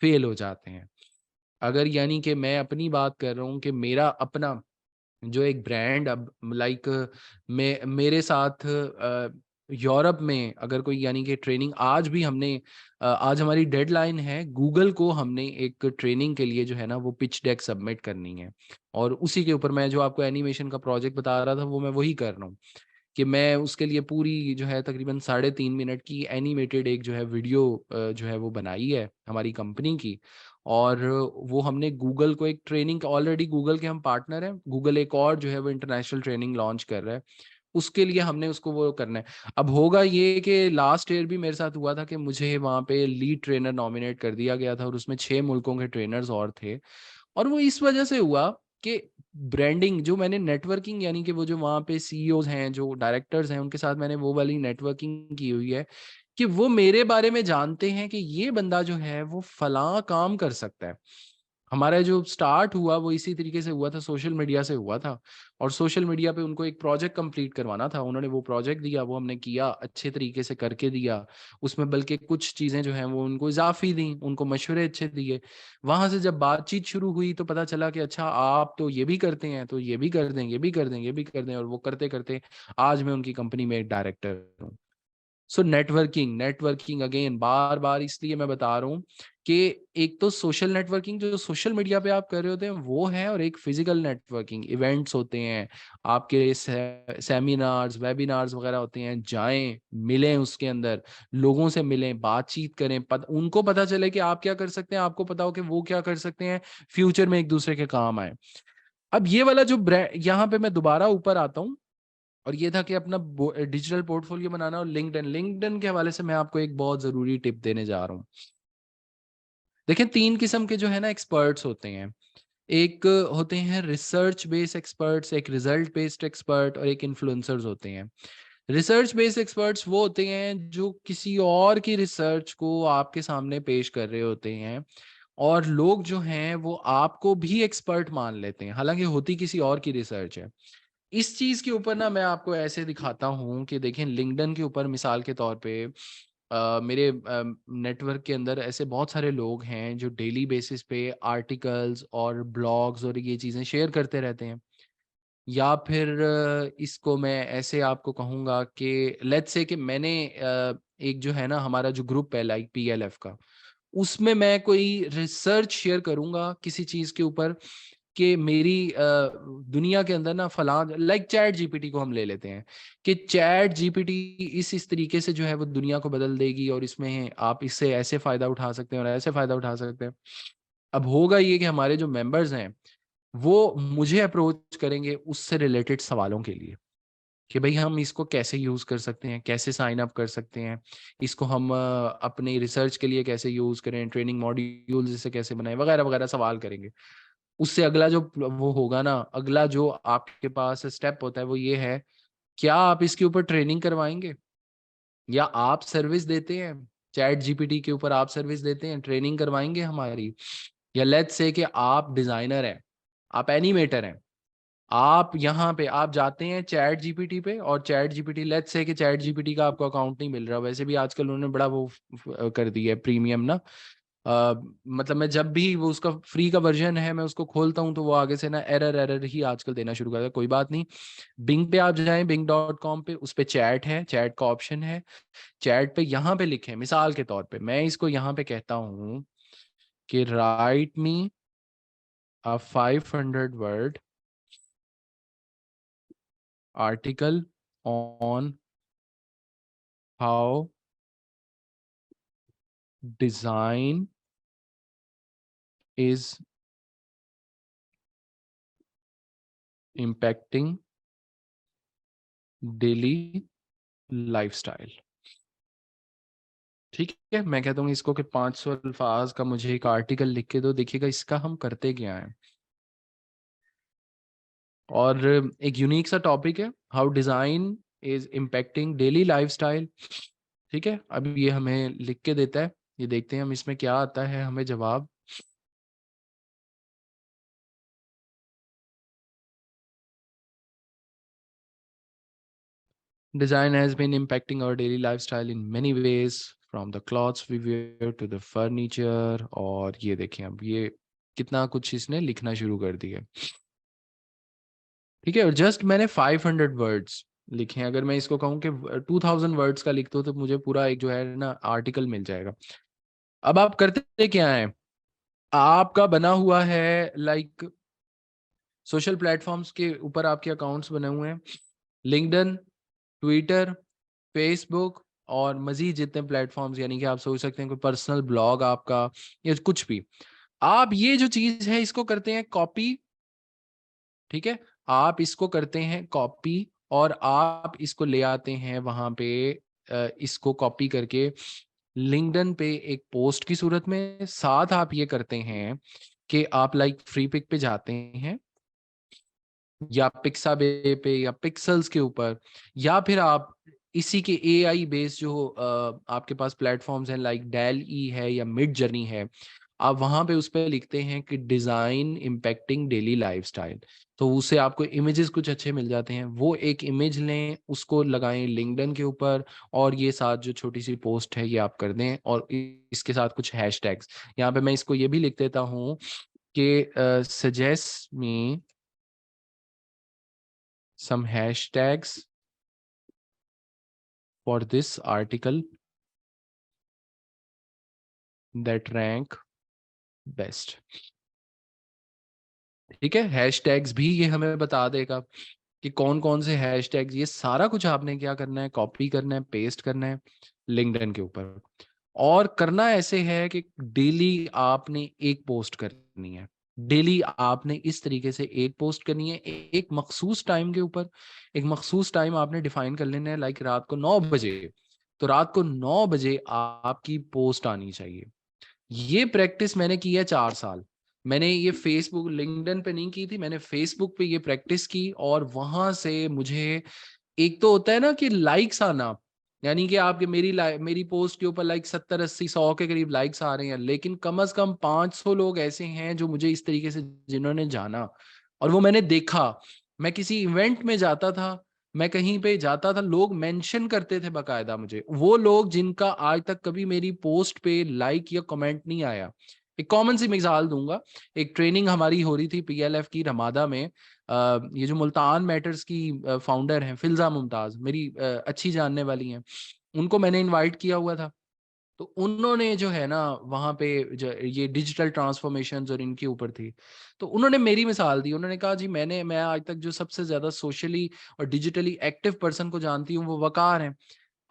फ़ेल हो जाते हैं। अगर यानी कि मैं अपनी बात कर रहा हूँ कि मेरा अपना जो एक ब्रांड अब लाइक मैं मेरे साथ यूरोप में अगर कोई यानी कि ट्रेनिंग आज भी हमने आज हमारी डेडलाइन है गूगल को हमने एक ट्रेनिंग के लिए जो है ना वो पिच डेक सबमिट करनी है और उसी के ऊपर मैं जो आपको एनिमेशन का प्रोजेक्ट बता रहा था वो मैं वही कर रहा हूँ कि मैं उसके लिए पूरी जो है तकरीबन 3.5 मिनट की एनिमेटेड एक जो है वीडियो जो है वो बनाई है हमारी कंपनी की और वो हमने गूगल को एक ट्रेनिंग ऑलरेडी गूगल के हम पार्टनर हैं गूगल एक और जो है वो इंटरनेशनल ट्रेनिंग लॉन्च कर रहा है उसके लिए हमने उसको वो करना है अब होगा ये कि लास्ट ईयर भी मेरे साथ हुआ था कि मुझे वहाँ पे लीड ट्रेनर नॉमिनेट कर दिया गया था और उसमें 6 मुल्कों के ट्रेनर्स और थे और वो इस वजह से हुआ कि ब्रांडिंग जो मैंने नेटवर्किंग यानी कि वो जो वहाँ पे सीईओज हैं जो डायरेक्टर्स हैं उनके साथ मैंने वो वाली नेटवर्किंग की हुई है कि वो मेरे बारे में जानते हैं कि ये बंदा जो है वो फलां काम कर सकता है हमारा जो स्टार्ट हुआ वो इसी तरीके से हुआ था सोशल मीडिया से हुआ था और सोशल मीडिया पे उनको एक प्रोजेक्ट कंप्लीट करवाना था उन्होंने वो प्रोजेक्ट दिया वो हमने किया अच्छे तरीके से करके दिया उसमें बल्कि कुछ चीज़ें जो हैं वो उनको इजाफी दी उनको मशवरे अच्छे दिए वहां से जब बातचीत शुरू हुई तो पता चला कि अच्छा आप तो ये भी करते हैं तो ये भी कर दें ये भी कर दें ये भी कर दें और वो करते करते आज मैं उनकी कंपनी में एक डायरेक्टर हूँ सो नेटवर्किंग नेटवर्किंग अगेन बार बार इसलिए मैं बता रहा हूँ कि एक तो सोशल नेटवर्किंग जो सोशल मीडिया पे आप कर रहे होते हैं वो है और एक फिजिकल नेटवर्किंग इवेंट्स होते हैं आपके सेमिनार्स वेबिनार्स वगैरह होते हैं जाएं मिलें उसके अंदर लोगों से मिलें बातचीत करें उनको पता चले कि आप क्या कर सकते हैं आपको पता हो कि वो क्या कर सकते हैं फ्यूचर में एक दूसरे के काम आए अब ये वाला जो यहाँ पे मैं दोबारा ऊपर आता हूँ और ये था कि अपना डिजिटल पोर्टफोलियो बनाना और लिंक्डइन के हवाले से मैं आपको एक बहुत जरूरी टिप देने जा रहा हूँ देखिए 3 किस्म के जो है ना एक्सपर्ट्स होते हैं एक होते हैं रिसर्च बेस्ड एक्सपर्ट्स एक रिजल्ट बेस्ड एक्सपर्ट और एक इन्फ्लुएंसर्स होते हैं रिसर्च बेस्ड एक्सपर्ट्स वो होते हैं जो किसी और की रिसर्च को आपके सामने पेश कर रहे होते हैं, और लोग जो हैं वो आपको भी एक्सपर्ट मान लेते हैं, हालांकि होती किसी और की रिसर्च है। इस चीज के ऊपर ना मैं आपको ऐसे दिखाता हूँ कि देखें, लिंक्डइन के ऊपर मिसाल के तौर पे मेरे नेटवर्क के अंदर ऐसे बहुत सारे लोग हैं जो डेली बेसिस पे आर्टिकल्स और ब्लॉग्स और ये चीज़ें शेयर करते रहते हैं। या फिर इसको मैं ऐसे आपको कहूँगा कि लेट्स से कि मैंने एक जो है ना हमारा जो ग्रुप है लाइक PLF का, उसमें मैं कोई रिसर्च शेयर करूँगा किसी चीज़ के ऊपर कि मेरी दुनिया के अंदर ना फलां, लाइक चैट जीपीटी को हम ले लेते हैं कि चैट जीपीटी इस तरीके से जो है वो दुनिया को बदल देगी, और इसमें आप इससे ऐसे फ़ायदा उठा सकते हैं और ऐसे फ़ायदा उठा सकते हैं। अब होगा ये कि हमारे जो मेंबर्स हैं वो मुझे अप्रोच करेंगे उससे रिलेटेड सवालों के लिए कि भाई हम इसको कैसे यूज़ कर सकते हैं, कैसे साइन अप कर सकते हैं, इसको हम अपनी रिसर्च के लिए कैसे यूज़ करें, ट्रेनिंग मॉड्यूल्स इसे कैसे बनाएं, वगैरह वगैरह सवाल करेंगे। उससे अगला जो वो होगा ना, अगला जो आपके पास स्टेप होता है वो ये है, क्या आप इसके ऊपर ट्रेनिंग करवाएंगे या आप सर्विस देते हैं, चैट जीपीटी के ऊपर आप सर्विस देते हैं, ट्रेनिंग करवाएंगे हमारी। या लेट्स से कि आप डिजाइनर हैं, आप एनिमेटर हैं, आप यहाँ पे आप जाते हैं चैट जीपीटी पे, और चैट जीपीटी, लेट्स से कि चैट जीपीटी का आपको अकाउंट नहीं मिल रहा, वैसे भी आजकल उन्होंने बड़ा वो कर दिया है प्रीमियम ना, मतलब मैं जब भी वो उसका फ्री का वर्जन है मैं उसको खोलता हूँ तो वो आगे से ना एरर एरर ही आजकल देना शुरू कर दिया। कोई बात नहीं, बिंग पे आप जाएं, bing.com पे, उस पे चैट है, चैट का ऑप्शन है, चैट पे यहाँ पे लिखे, मिसाल के तौर पे मैं इसको यहाँ पे कहता हूँ कि right me a 500 word article on how design is impacting daily lifestyle। ठीक है, मैं कहता हूँ इसको कि 500 अल्फाज का मुझे एक आर्टिकल लिख के दो, देखिएगा इसका हम करते क्या है। और एक यूनिक सा टॉपिक है, how design is impacting daily lifestyle. ठीक है, अब ये हमें लिख के देता है, ये देखते हैं हम इसमें क्या आता है हमें जवाब। Design has been impacting our daily lifestyle in many ways, from the clothes we wear to the furniture। और ये देखें, अब ये कितना कुछ इसने लिखना शुरू कर दिया। ठीक है, और जस्ट मैंने 500 वर्ड्स लिखे हैं। अगर मैं इसको कहूँ कि 2000 वर्ड्स का लिख दो तो मुझे पूरा एक जो है ना आर्टिकल मिल जाएगा। अब आप करते क्या है, आपका बना हुआ है लाइक सोशल प्लेटफॉर्म्स के ऊपर आपके अकाउंट्स बने हुए हैं, लिंक्डइन, ट्विटर, फेसबुक और मजीद जितने प्लेटफॉर्म्स, यानी कि आप सोच सकते हैं कोई पर्सनल ब्लॉग आपका या कुछ भी, आप ये जो चीज है इसको करते हैं कॉपी। ठीक है, आप इसको करते हैं कॉपी और आप इसको ले आते हैं वहां पे, इसको कॉपी करके लिंक्डइन पे एक पोस्ट की सूरत में। साथ आप ये करते हैं कि आप लाइक फ्री पिक पे जाते हैं या पिक्साबे पे या पिक्सल्स के ऊपर, या फिर आप इसी के AI बेस्ड जो आपके पास प्लेटफॉर्म्स हैं लाइक डेल ई है या मिड जर्नी है, आप वहां पे उस पर लिखते हैं कि डिजाइन इम्पैक्टिंग डेली लाइफस्टाइल, तो उससे आपको इमेजेस कुछ अच्छे मिल जाते हैं। वो एक इमेज लें, उसको लगाएं लिंक्डइन के ऊपर, और ये साथ जो छोटी सी पोस्ट है ये आप कर दें, और इसके साथ कुछ हैशटैग्स, यहाँ पे मैं इसको ये भी लिख देता हूँ कि suggest me some hashtags for this article that rank best। ठीक है, हैशटैग्स भी ये हमें बता देगा कि कौन कौन से हैशटैग्स, ये सारा कुछ आपने क्या करना है, कॉपी करना है, पेस्ट करना है लिंक्डइन के ऊपर। और करना ऐसे है कि डेली आपने एक पोस्ट करनी है, डेली आपने इस तरीके से एक पोस्ट करनी है, एक मखसूस टाइम के ऊपर। एक मखसूस टाइम आपने डिफाइन कर लेना है, लाइक रात को 9 बजे, तो रात को 9 बजे आपकी पोस्ट आनी चाहिए। ये प्रैक्टिस मैंने की है 4 साल। मैंने ये फेसबुक लिंक्डइन पे नहीं की थी, मैंने फेसबुक पे ये प्रैक्टिस की, और वहां से मुझे एक तो होता है ना कि लाइक्स आना, यानी कि आपके मेरी पोस्ट के ऊपर लाइक 70-80-100 के करीब लाइक्स आ रहे हैं, लेकिन कम से कम 500 लोग ऐसे हैं जो मुझे इस तरीके से जिन्होंने जाना और वो मैंने देखा। मैं किसी इवेंट में जाता था, मैं कहीं पे जाता था, लोग मेंशन करते थे बकायदा मुझे, वो लोग जिनका आज तक कभी मेरी पोस्ट पे लाइक या कमेंट नहीं आया। एक कॉमन सी मिसाल दूंगा, एक ट्रेनिंग हमारी हो रही थी पीएलएफ की रमादा में। ये जो मुल्तान मैटर्स की फाउंडर हैं फिल्जा मुमताज, मेरी अच्छी जानने वाली हैं, उनको मैंने इनवाइट किया हुआ था। तो उन्होंने जो है ना वहाँ पे ये डिजिटल ट्रांसफॉर्मेशन और इनके ऊपर थी, तो उन्होंने मेरी मिसाल दी। उन्होंने कहा जी मैं आज तक जो सबसे ज्यादा सोशली और डिजिटली एक्टिव पर्सन को जानती हूँ वो वकार हैं।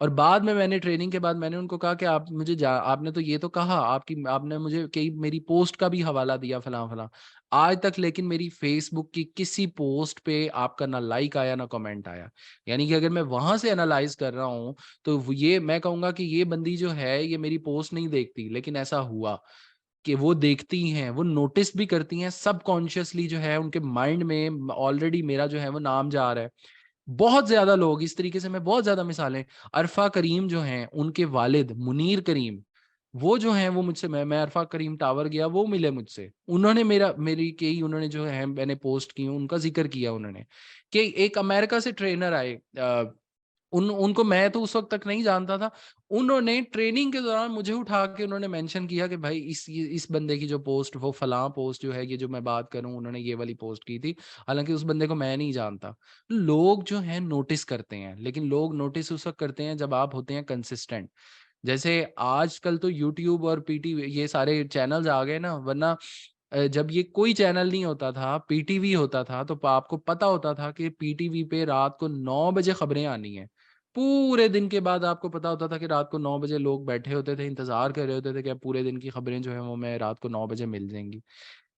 और बाद में मैंने ट्रेनिंग के बाद मैंने उनको कहा कि आप मुझे आपने तो ये तो कहा, आपने मुझे कई मेरी पोस्ट का भी हवाला दिया फलां फलां, आज तक लेकिन मेरी फेसबुक की किसी पोस्ट पे आपका ना लाइक आया ना कमेंट आया। यानी कि अगर मैं वहां से एनालाइज कर रहा हूँ तो ये मैं कहूंगा कि ये बंदी जो है ये मेरी पोस्ट नहीं देखती, लेकिन ऐसा हुआ कि वो देखती हैं, वो नोटिस भी करती हैं, सबकॉन्शियसली जो है उनके माइंड में ऑलरेडी मेरा जो है वो नाम जा रहा है। बहुत ज्यादा लोग इस तरीके से, मैं बहुत ज्यादा मिसालें, अरफा करीम जो हैं उनके वालिद मुनीर करीम, वो जो हैं वो मुझसे, मैं अरफा करीम टावर गया, वो मिले मुझसे, उन्होंने मेरी कई उन्होंने जो है मैंने पोस्ट की उनका जिक्र किया उन्होंने, कि एक अमेरिका से ट्रेनर आए, उनको मैं तो उस वक्त तक नहीं जानता था, उन्होंने ट्रेनिंग के दौरान मुझे उठा के उन्होंने मेंशन किया कि भाई इस बंदे की जो पोस्ट, वो फलां पोस्ट जो है, ये जो मैं बात करूं उन्होंने ये वाली पोस्ट की थी, हालांकि उस बंदे को मैं नहीं जानता। लोग जो हैं नोटिस करते हैं, लेकिन लोग नोटिस उस वक्त करते हैं जब आप होते हैं कंसिस्टेंट। जैसे आजकल तो यूट्यूब और पीटीवी ये सारे चैनल्स आ गए ना, वरना जब ये कोई चैनल नहीं होता था, पीटीवी होता था, तो आपको पता होता था कि पीटीवी पे रात को 9 बजे खबरें आनी है। पूरे दिन के बाद आपको पता होता था कि रात को 9 बजे लोग बैठे होते थे, इंतजार कर रहे होते थे कि अब पूरे दिन की खबरें जो है वो मैं रात को 9 बजे मिल जाएंगी।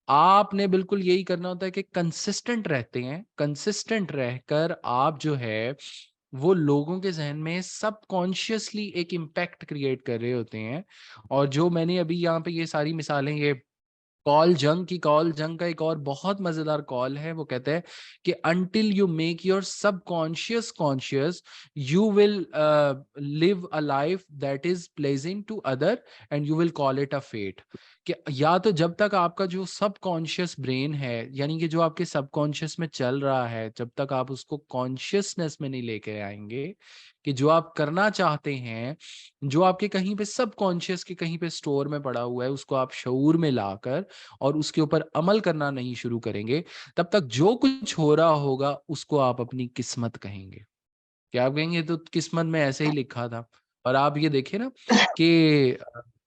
आपने बिल्कुल यही करना होता है कि कंसिस्टेंट रहते हैं, कंसिस्टेंट रहकर आप जो है वो लोगों के जहन में सबकॉन्शियसली एक इम्पैक्ट क्रिएट कर रहे होते हैं। और जो मैंने अभी यहाँ पे ये सारी मिसालें, ये कॉल जंग का एक और बहुत मजेदार कॉल है, वो कहते हैं कि until you make your subconscious conscious you will live a life that is pleasing to other and you will call it a fate. कि या तो जब तक आपका जो सबकॉन्शियस ब्रेन है, यानी कि जो आपके सबकॉन्शियस में चल रहा है, जब तक आप उसको कॉन्शियसनेस में नहीं लेके आएंगे कि जो आप करना चाहते हैं, जो आपके कहीं पे सबकॉन्शियस के कहीं पे स्टोर में पड़ा हुआ है, उसको आप शऊर में लाकर और उसके ऊपर अमल करना नहीं शुरू करेंगे, तब तक जो कुछ हो रहा होगा उसको आप अपनी किस्मत कहेंगे। क्या आप कहेंगे तो किस्मत में ऐसे ही लिखा था। और आप ये देखिए ना कि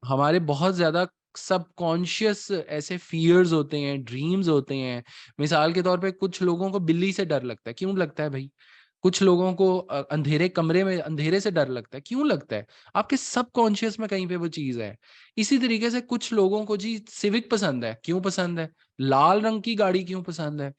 हमारे बहुत ज्यादा सबकॉन्शियस ऐसे फियर्स होते हैं, ड्रीम्स होते हैं। मिसाल के तौर पे कुछ लोगों को बिल्ली से डर लगता है, क्यों लगता है भाई? कुछ लोगों को अंधेरे कमरे में अंधेरे से डर लगता है, क्यों लगता है? आपके सबकॉन्शियस में कहीं पे वो चीज है। इसी तरीके से कुछ लोगों को जी सिविक पसंद है, क्यों पसंद है? लाल रंग की गाड़ी क्यों पसंद है?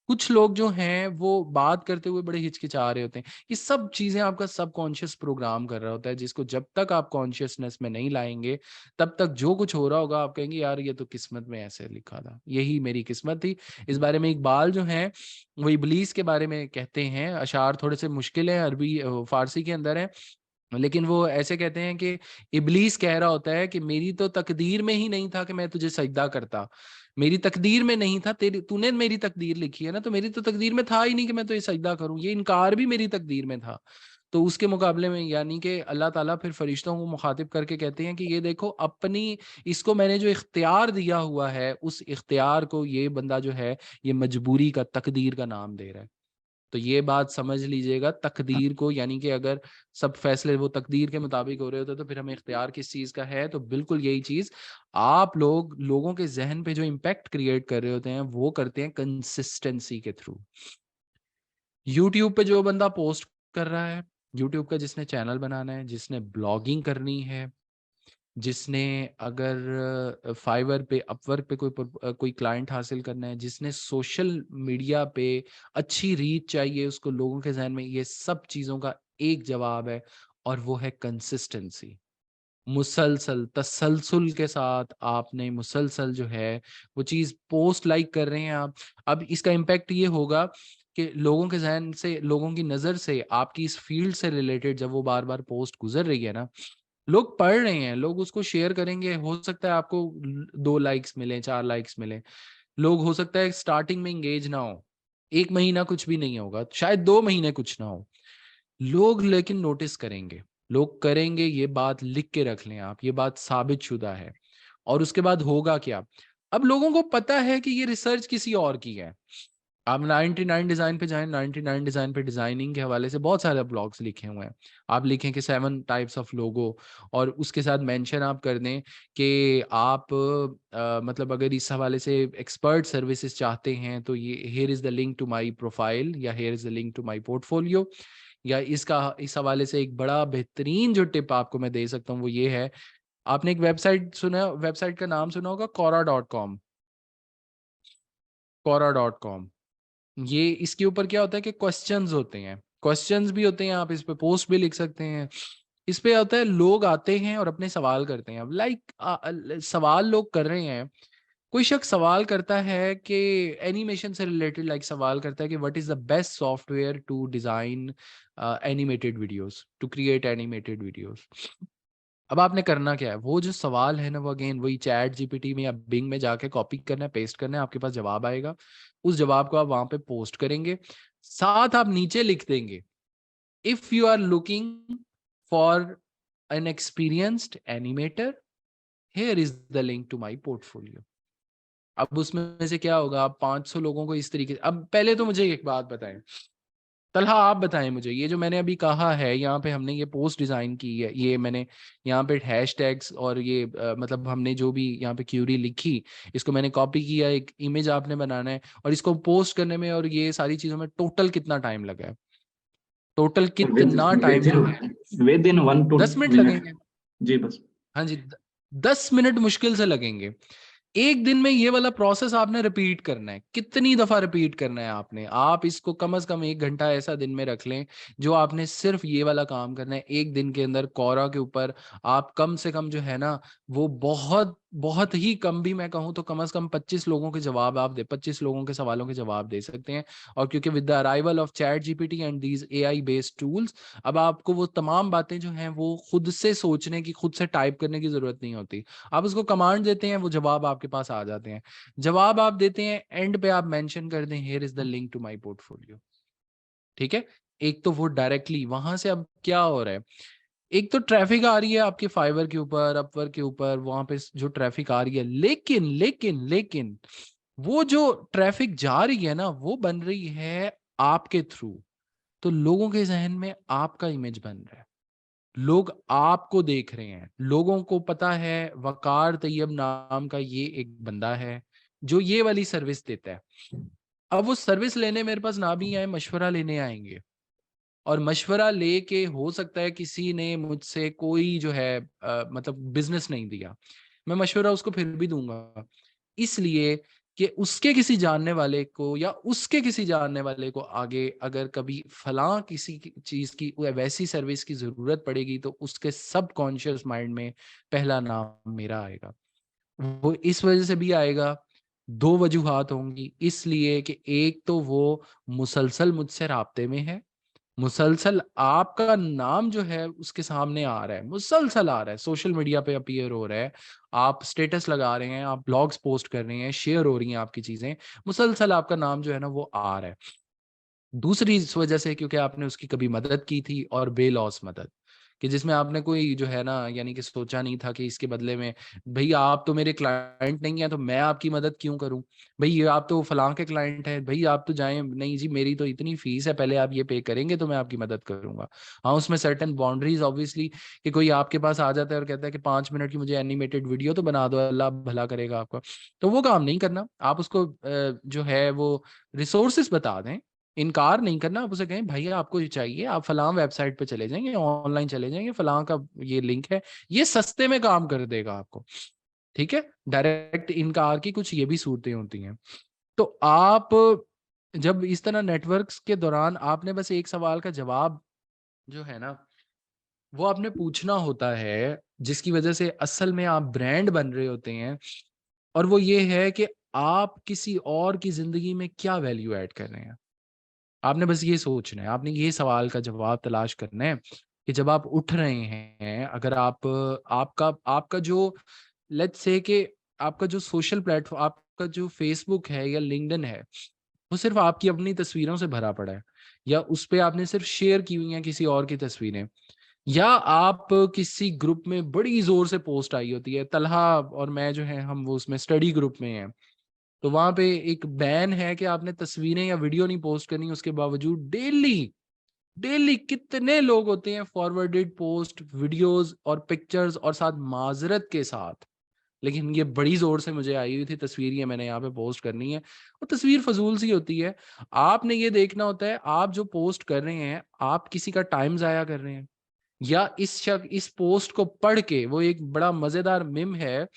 कुछ लोग जो हैं वो बात करते हुए बड़े हिचकिचा रहे होते हैं। ये सब चीजें आपका सबकॉन्शियस प्रोग्राम कर रहा होता है, जिसको जब तक आप कॉन्शियसनेस में नहीं लाएंगे, तब तक जो कुछ हो रहा होगा आप कहेंगे यार ये तो किस्मत में ऐसे लिखा था, यही मेरी किस्मत थी। इस बारे में इकबाल जो है वो इबलीस के बारे में कहते हैं, अशार थोड़े से मुश्किल है, अरबी फारसी के अंदर है, लेकिन वो ऐसे कहते हैं कि इब्लीस कह रहा होता है कि मेरी तो तकदीर में ही नहीं था कि मैं तुझे सजदा करता, मेरी तकदीर में नहीं था, तेरी तूने मेरी तकदीर लिखी है ना, तो मेरी तो तकदीर में था ही नहीं कि मैं तुझे सजदा करूं, ये इनकार भी मेरी तकदीर में था। तो उसके मुकाबले में यानी कि अल्लाह ताला फिर फरिश्तों को मुखातिब करके कहते हैं कि ये देखो अपनी, इसको मैंने जो इख्तियार दिया हुआ है उस इख्तियार को ये बंदा जो है ये मजबूरी का, तकदीर का नाम दे रहा है। तो ये बात समझ लीजिएगा, तकदीर को, यानी कि अगर सब फैसले वो तकदीर के मुताबिक हो रहे होते तो फिर हमें इख्तियार किस चीज का है? तो बिल्कुल यही चीज, आप लोग लोगों के जहन पे जो इम्पैक्ट क्रिएट कर रहे होते हैं वो करते हैं कंसिस्टेंसी के थ्रू। यूट्यूब पे जो बंदा पोस्ट कर रहा है, यूट्यूब का जिसने चैनल बनाना है, जिसने ब्लॉगिंग करनी है, जिसने अगर फाइवर पे, अपवर्क पे कोई क्लाइंट हासिल करना है, जिसने सोशल मीडिया पे अच्छी रीच चाहिए उसको लोगों के जहन में, ये सब चीज़ों का एक जवाब है और वो है कंसिस्टेंसी। मुसलसल तसलसल के साथ आपने मुसलसल जो है वो चीज़ पोस्ट लाइक कर रहे हैं आप। अब इसका इम्पैक्ट ये होगा कि लोगों के जहन से, लोगों की नज़र से आपकी इस फील्ड से रिलेटेड जब वो बार बार पोस्ट गुजर रही है ना, लोग पढ़ रहे हैं, लोग उसको शेयर करेंगे, हो सकता है आपको 2 लाइक्स मिले, 4 लाइक्स मिले, लोग हो सकता है स्टार्टिंग में इंगेज ना हो, 1 महीना कुछ भी नहीं होगा, शायद 2 महीने कुछ ना हो, लोग लेकिन नोटिस करेंगे, लोग करेंगे। ये बात लिख के रख लें आप, ये बात साबित शुदा है। और उसके बाद होगा क्या, अब लोगों को पता है कि ये रिसर्च किसी और की है। आप 99 डिजाइन पे जाएं, 99 डिजाइन पे डिजाइनिंग के हवाले से बहुत सारे ब्लॉग्स लिखे हुए हैं। आप लिखें कि 7 टाइप्स ऑफ लोगो, और उसके साथ मेंशन आप कर दें कि आप मतलब अगर इस हवाले से एक्सपर्ट सर्विसेज चाहते हैं तो ये here is the link to my profile, या here is the link to my portfolio. या इसका इस हवाले से एक बड़ा बेहतरीन जो टिप आपको मैं दे सकता हूँ वो ये है, आपने एक वेबसाइट सुना, वेबसाइट का नाम सुना होगा, Quora.com। Quora.com, ये इसके ऊपर क्या होता है कि क्वेश्चंस होते हैं, क्वेश्चंस भी होते हैं, आप इस पे पोस्ट भी लिख सकते हैं। इस पे होता है लोग आते हैं और अपने सवाल करते हैं। अब सवाल लोग कर रहे हैं, कोई शख्स सवाल करता है कि एनिमेशन से रिलेटेड, सवाल करता है कि what is the best software to design animated videos, to create animated videos. अब आपने करना क्या है, वो जो सवाल है ना, वो अगेन वही चैट जीपीटी में या बिंग में जाके कॉपी करना है, पेस्ट करना है, आपके पास जवाब आएगा। उस जवाब को आप वहां पे पोस्ट करेंगे, साथ आप नीचे लिख देंगे, if you are looking for an experienced animator, here is the link to my portfolio. अब उसमें से क्या होगा, आप 500 लोगों को इस तरीके से, अब पहले तो मुझे एक बात बताएं तलहा, आप बताएं मुझे, ये जो मैंने अभी कहा है, यहाँ पे हमने ये पोस्ट डिजाइन की है, ये मैंने यहाँ पे हैशटैग्स और ये मतलब हमने जो भी यहाँ पे क्यूरी लिखी, इसको मैंने कॉपी किया, एक इमेज आपने बनाना है, और इसको पोस्ट करने में और ये सारी चीजों में टोटल कितना टाइम लगा है, टोटल कितना टाइम जो है, with in 1 to 10 minute minute. लगेंगे। जी बस। हाँ जी, 10 मिनट मुश्किल से लगेंगे। एक दिन में ये वाला प्रोसेस आपने रिपीट करना है, कितनी दफा रिपीट करना है आपने, आप इसको कम से कम 1 घंटा ऐसा दिन में रख लें जो आपने सिर्फ ये वाला काम करना है एक दिन के अंदर। कोरा के ऊपर आप कम से कम जो है ना, वो बहुत बहुत ही कम भी मैं कहूँ तो कम से कम 25 लोगों के जवाब आप दे, 25 लोगों के सवालों के जवाब दे सकते हैं। और क्योंकि with the arrival of chat GPT and these AI based tools, अब आपको वो तमाम बातें जो हैं वो खुद से सोचने की, खुद से टाइप करने की जरूरत नहीं होती। आप उसको कमांड देते हैं, वो जवाब आपके पास आ जाते हैं। जवाब आप देते हैं, एंड पे आप मेंशन कर दें here is the link to my portfolio. ठीक है, एक तो वो डायरेक्टली वहां से। अब क्या हो रहा है, एक तो ट्रैफिक आ रही है आपके फाइवर के ऊपर, अपवर्क के ऊपर, वहां पे जो ट्रैफिक आ रही है, लेकिन लेकिन लेकिन वो जो ट्रैफिक जा रही है ना, वो बन रही है आपके थ्रू। तो लोगों के जहन में आपका इमेज बन रहा है, लोग आपको देख रहे हैं, लोगों को पता है वकार तैयब नाम का ये एक बंदा है जो ये वाली सर्विस देता है। अब वो सर्विस लेने मेरे पास ना भी आए, मशवरा लेने आएंगे, और मशवरा लेके हो सकता है किसी ने मुझसे कोई जो है मतलब बिजनेस नहीं दिया, मैं मशवरा उसको फिर भी दूंगा, इसलिए कि उसके किसी जानने वाले को या उसके किसी जानने वाले को आगे अगर कभी फलां किसी चीज की वैसी सर्विस की जरूरत पड़ेगी तो उसके सबकॉन्शियस माइंड में पहला नाम मेरा आएगा। वो इस वजह से भी आएगा, 2 वजूहात होंगी, इसलिए कि एक तो वो मुसलसल मुझसे राब्ते में है, मुसलसल आपका नाम जो है उसके सामने आ रहा है, मुसलसल आ रहा है, सोशल मीडिया पे अपीयर हो रहा है, आप स्टेटस लगा रहे हैं, आप ब्लॉग्स पोस्ट कर रहे हैं, शेयर हो रही हैं आपकी चीजें, मुसलसल आपका नाम जो है ना वो आ रहा है। दूसरी इस वजह से क्योंकि आपने उसकी कभी मदद की थी, और बेलॉस मदद, कि जिसमें आपने कोई जो है ना यानी कि सोचा नहीं था कि इसके बदले में, भैया आप तो मेरे क्लाइंट नहीं है तो मैं आपकी मदद क्यों करूं, भैया आप तो फलां के क्लाइंट हैं, भैया आप तो जाएं, नहीं जी मेरी तो इतनी फीस है, पहले आप ये पे करेंगे तो मैं आपकी मदद करूंगा। हाँ, उसमें सर्टेन बाउंड्रीज ऑब्वियसली, कि कोई आपके पास आ जाता है और कहता है कि 5 मिनट की मुझे एनिमेटेड वीडियो तो बना दो, अल्लाह भला करेगा आपका, तो वो काम नहीं करना। आप उसको जो है वो रिसोर्सेस बता दें, इनकार नहीं करना, आप उसे कहें भैया आपको ये चाहिए, आप फलां वेबसाइट पे चले जाएंगे, ऑनलाइन चले जाएंगे, फलां का ये लिंक है, ये सस्ते में काम कर देगा आपको। ठीक है, डायरेक्ट इनकार की कुछ ये भी सूरतें होती हैं। तो आप जब इस तरह नेटवर्क्स के दौरान आपने बस एक सवाल का जवाब जो है ना वो आपने पूछना होता है, जिसकी वजह से असल में आप ब्रांड बन रहे होते हैं, और वो ये है कि आप किसी और की जिंदगी में क्या वैल्यू ऐड कर रहे हैं। आपने बस ये सोचना है, आपने ये सवाल का जवाब तलाश करना है कि जब आप उठ रहे हैं, अगर आप आपका आपका जो लेट्स से कि आपका जो सोशल प्लेटफॉर्म, आपका जो फेसबुक है या लिंक्डइन है, वो सिर्फ आपकी अपनी तस्वीरों से भरा पड़ा है, या उस पे आपने सिर्फ शेयर की हुई हैं किसी और की तस्वीरें, या आप किसी ग्रुप में बड़ी जोर से पोस्ट आई होती है, तलहा और मैं जो है हम वो उसमें स्टडी ग्रुप में हैं, तो वहां पे एक बैन है कि आपने तस्वीरें या वीडियो नहीं पोस्ट करनी, उसके बावजूद डेली डेली कितने लोग होते हैं फॉरवर्डेड पोस्ट वीडियोस और पिक्चर्स और साथ माजरत के साथ, लेकिन ये बड़ी जोर से मुझे आई हुई थी तस्वीर, ये मैंने यहाँ पे पोस्ट करनी है, वो तस्वीर फजूल सी होती है। आपने ये देखना होता है आप जो पोस्ट कर रहे हैं आप किसी का टाइम जाया कर रहे हैं, या इस पोस्ट को पढ़ के, वो एक बड़ा मजेदार मिम है,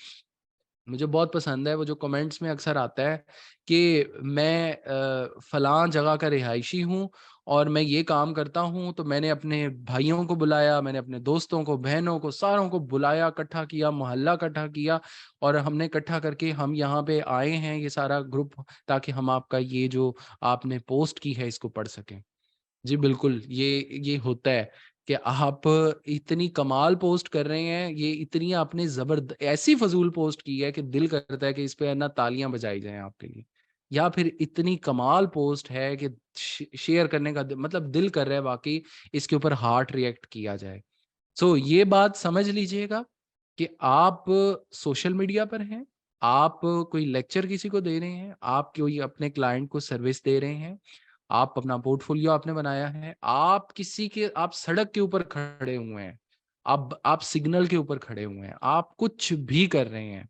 मुझे बहुत पसंद है, वो जो कमेंट्स में अक्सर आता है कि मैं फलां जगह का रिहायशी हूँ और मैं ये काम करता हूँ, तो मैंने अपने भाइयों को बुलाया, मैंने अपने दोस्तों को, बहनों को, सारों को बुलाया, इकट्ठा किया, मोहल्ला इकट्ठा किया, और हमने इकट्ठा करके हम यहाँ पे आए हैं ये सारा ग्रुप, ताकि हम आपका ये जो आपने पोस्ट की है इसको पढ़ सकें। जी बिल्कुल, ये होता है कि आप इतनी कमाल पोस्ट कर रहे हैं, ये इतनी आपने ऐसी फजूल पोस्ट की है कि दिल करता है कि इस पे ना तालियां बजाई जाएं आपके लिए, या फिर इतनी कमाल पोस्ट है कि शेयर करने का मतलब दिल कर रहा है वाकई इसके ऊपर हार्ट रिएक्ट किया जाए। सो ये बात समझ लीजिएगा कि आप सोशल मीडिया पर हैं, आप कोई लेक्चर किसी को दे रहे हैं, आप कोई अपने क्लाइंट को सर्विस दे रहे हैं, आप अपना पोर्टफोलियो आपने बनाया है, आप सड़क के ऊपर खड़े हुए हैं, आप सिग्नल के ऊपर खड़े हुए हैं, आप कुछ भी कर रहे हैं,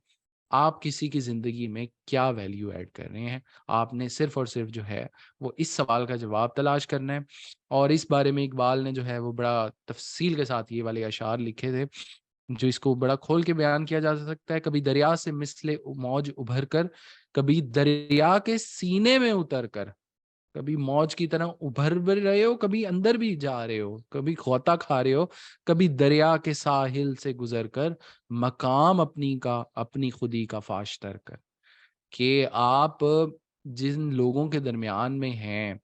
आप किसी की जिंदगी में क्या वैल्यू ऐड कर रहे हैं, आपने सिर्फ और सिर्फ जो है वो इस सवाल का जवाब तलाश करना है। और इस बारे में इकबाल ने जो है वो बड़ा तफसील के साथ ये वाले अशार लिखे थे, जो इसको बड़ा खोल के बयान किया जा सकता है। कभी दरिया से मिसले मौज उभर कर, कभी दरिया के सीने में उतर कर, कभी मौज की तरह उभर भी रहे हो, कभी अंदर भी जा रहे हो, कभी खोता खा रहे हो, कभी दरिया के साहिल से गुजर कर, मकाम अपनी खुदी का फाशतर कर। कि आप जिन लोगों के दरमियान में हैं,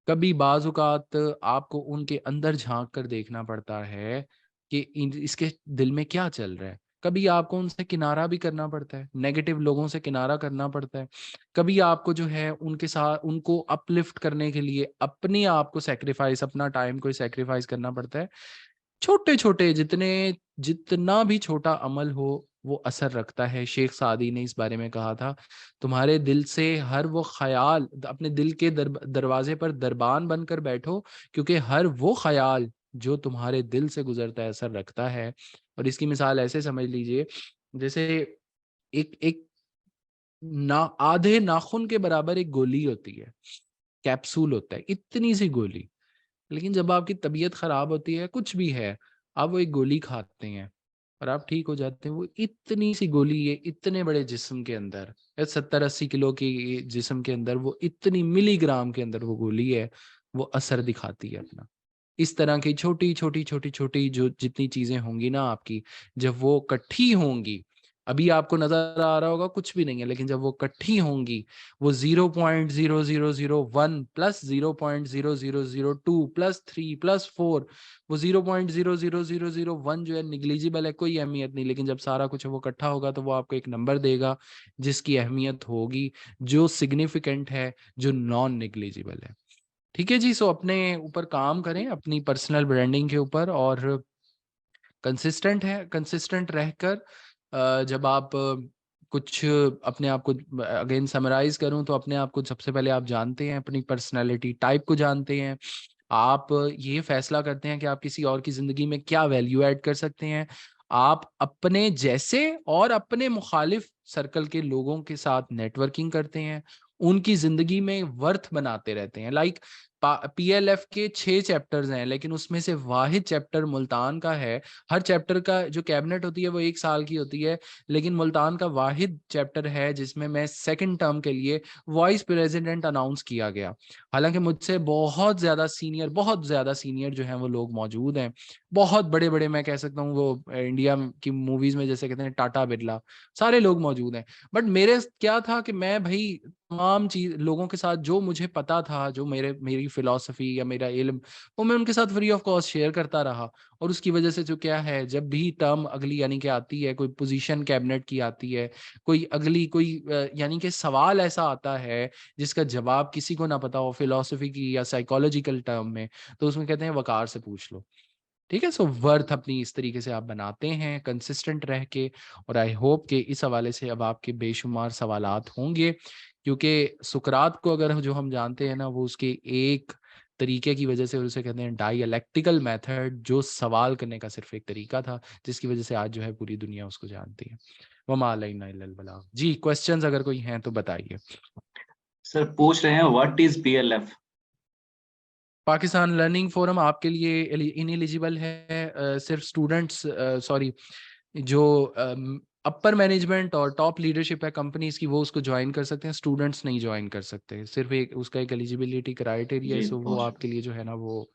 कभी बाजुकात आपको उनके अंदर झांक कर देखना पड़ता है कि इसके दिल में क्या चल रहा है। कभी आपको उनसे किनारा भी करना पड़ता है, नेगेटिव लोगों से किनारा करना पड़ता है। कभी आपको जो है उनके साथ उनको अपलिफ्ट करने के लिए अपने आप को सेक्रीफाइस, अपना टाइम को सेक्रीफाइस करना पड़ता है। छोटे छोटे जितना भी छोटा अमल हो वो असर रखता है। शेख सादी ने इस बारे में कहा था, तुम्हारे दिल से हर वो ख्याल, अपने दिल के दरवाजे पर दरबान बनकर बैठो, क्योंकि हर वो ख्याल जो तुम्हारे दिल से गुजरता है असर रखता है। और इसकी मिसाल ऐसे समझ लीजिए, जैसे एक एक आधे नाखून के बराबर एक गोली होती है, कैप्सूल होता है, इतनी सी गोली, लेकिन जब आपकी तबीयत खराब होती है, कुछ भी है, आप वो एक गोली खाते हैं और आप ठीक हो जाते हैं। वो इतनी सी गोली है इतने बड़े जिस्म के अंदर, 70-80 किलो की जिस्म के अंदर, वो इतनी मिलीग्राम के अंदर वो गोली है, वो असर दिखाती है अपना। इस तरह की छोटी छोटी छोटी छोटी जो जितनी चीजें होंगी ना आपकी, जब वो इकट्ठी होंगी, अभी आपको नजर आ रहा होगा कुछ भी नहीं है, लेकिन जब वो इकट्ठी होंगी, वो 0.0001 प्लस 0.0002 प्लस 3 प्लस 4, वो 0.00001 जो है निग्लिजिबल है, कोई अहमियत नहीं, लेकिन जब सारा कुछ वो इकट्ठा होगा तो वो आपको एक नंबर देगा जिसकी अहमियत होगी, जो सिग्निफिकेंट है, जो नॉन निग्लिजिबल है। ठीक है जी। सो अपने ऊपर काम करें, अपनी पर्सनल ब्रांडिंग के ऊपर, और कंसिस्टेंट रहकर जब आप कुछ अपने आप को, अगेन समराइज करूं तो अपने आप को सबसे पहले आप जानते हैं, अपनी पर्सनालिटी टाइप को जानते हैं, आप ये फैसला करते हैं कि आप किसी और की जिंदगी में क्या वैल्यू ऐड कर सकते हैं, आप अपने जैसे और अपने मुखालिफ सर्कल के लोगों के साथ नेटवर्किंग करते हैं, उनकी जिंदगी में वर्थ बनाते रहते हैं। लाइक PLF के 6 चैप्टर्स हैं, लेकिन उसमें से वाहिद चैप्टर मुल्तान का है। हर चैप्टर का जो कैबिनेट होती है वो 1 साल की होती है, लेकिन मुल्तान का वाहिद चैप्टर है जिसमें मैं सेकंड टर्म के लिए वाइस प्रेसिडेंट अनाउंस किया गया। हालांकि मुझसे बहुत ज्यादा सीनियर जो हैं वो लोग मौजूद हैं, बहुत बड़े बड़े, मैं कह सकता हूँ वो इंडिया की मूवीज में जैसे कहते हैं टाटा बिरला, सारे लोग मौजूद हैं। बट मेरे क्या था कि मैं भाई तमाम चीज लोगों के साथ जो मुझे पता था, जो मेरी फिलॉसफी या मेरा इल्म, वो मैं उनके साथ फ्री ऑफ कॉस्ट शेयर करता रहा। और उसकी वजह से जो क्या है, जब भी टर्म अगली यानी कि आती है, कोई पोजीशन कैबिनेट की आती है, कोई अगली कोई यानी कि सवाल ऐसा आता है जिसका जवाब किसी को ना पता हो फिलॉसफी की या साइकोलॉजिकल टर्म में, तो उसमें कहते हैं वकार से पूछ लो। ठीक है, सो वर्थ अपनी इस तरीके से आप बनाते हैं कंसिस्टेंट रह के। और आई होप कि इस हवाले से अब आपके बेशुमार सवालात होंगे, क्योंकि सुकरात को अगर जो हम जानते हैं ना, वो उसके एक तरीके की वजह से उसे कहते हैं डायलैक्टिकल मेथड, जो सवाल करने का सिर्फ एक तरीका था, जिसकी वजह से आज जो है पूरी दुनिया उसको जानती है। वमा अलैना इल्लल बलाग। जी, क्वेश्चंस अगर कोई हैं तो बताइए। सर पूछ रहे हैं what is PLF? Pakistan learning forum आपके लिए इनएलिजिबल है। सिर्फ स्टूडेंट्स, सॉरी, जो अपर मैनेजमेंट और टॉप लीडरशिप है कंपनीज की, वो उसको ज्वाइन कर सकते हैं, स्टूडेंट्स नहीं ज्वाइन कर सकते। सिर्फ एक उसका एक एलिजिबिलिटी क्राइटेरिया है, जी सो वो पूछ आपके लिए जो है ना वो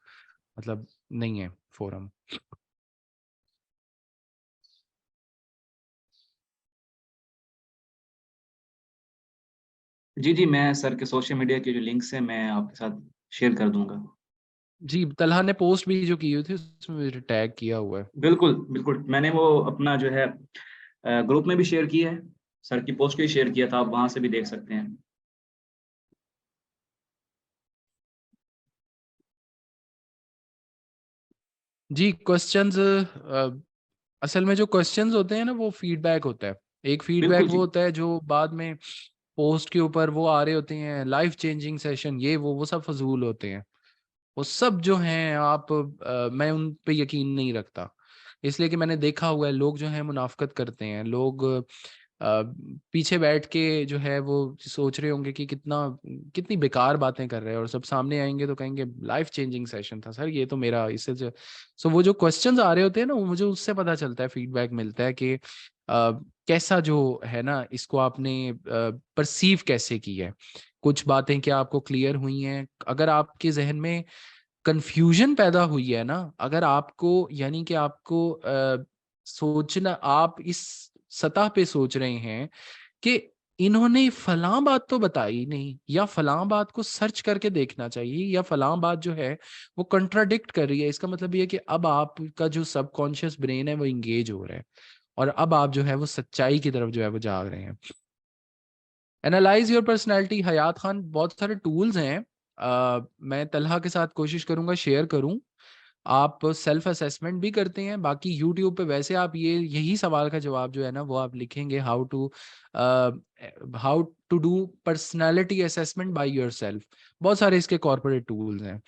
मतलब नहीं है फोरम। जी जी, मैं सर के सोशल मीडिया के जो लिंक्स हैं मैं आपके साथ शेयर कर दूंगा। जी, तलहा ने पोस्ट भी जो की हुई थी उसमें मुझे टैग किया हुआ है। बिल्कुल बिल्कुल, मैंने वो अपना जो है ग्रुप में भी शेयर किया है, सर की पोस्ट भी शेयर किया था, आप वहां से भी देख सकते हैं। जी, क्वेश्चंस असल में जो क्वेश्चंस होते हैं ना, वो फीडबैक होता है। एक फीडबैक बिल्कुल वो जी। होता है जो बाद में पोस्ट के ऊपर वो आ रहे होते हैं, लाइफ चेंजिंग सेशन, ये वो सब फजूल होते हैं। वो सब जो हैं आप मैं उन पे यकीन नहीं रखता, इसलिए कि मैंने देखा हुआ है लोग जो है मुनाफकत करते हैं। लोग पीछे बैठ के जो है वो सोच रहे होंगे कि कितनी बेकार बातें कर रहे हैं, और सब सामने आएंगे तो कहेंगे लाइफ चेंजिंग सेशन था सर, ये तो मेरा इससे सो वो जो क्वेश्चंस आ रहे होते हैं ना, वो मुझे उससे पता चलता है, फीडबैक मिलता है कि कैसा जो है ना, इसको आपने परसीव कैसे की है, कुछ बातें क्या आपको क्लियर हुई हैं। अगर आपके जहन में कंफ्यूजन पैदा हुई है ना, अगर आपको यानी कि आपको सोचना, आप इस सतह पे सोच रहे हैं कि इन्होंने फलां बात तो बताई नहीं, या फलां बात को सर्च करके देखना चाहिए, या फलां बात जो है वो कंट्राडिक्ट कर रही है, इसका मतलब ये है कि अब आपका जो सबकॉन्शियस ब्रेन है वो इंगेज हो रहा है, और अब आप जो है वो सच्चाई की तरफ जो है वो जा रहे हैं। एनालाइज योर पर्सनैलिटी, हयात खान, बहुत सारे टूल्स हैं। मैं तलहा के साथ कोशिश करूंगा शेयर करूं। आप सेल्फ असेसमेंट भी करते हैं, बाकी यूट्यूब पे वैसे आप यही सवाल का जवाब जो है ना वो आप लिखेंगे, how to do personality assessment by yourself. बहुत सारे इसके कॉर्पोरेट टूल्स हैं।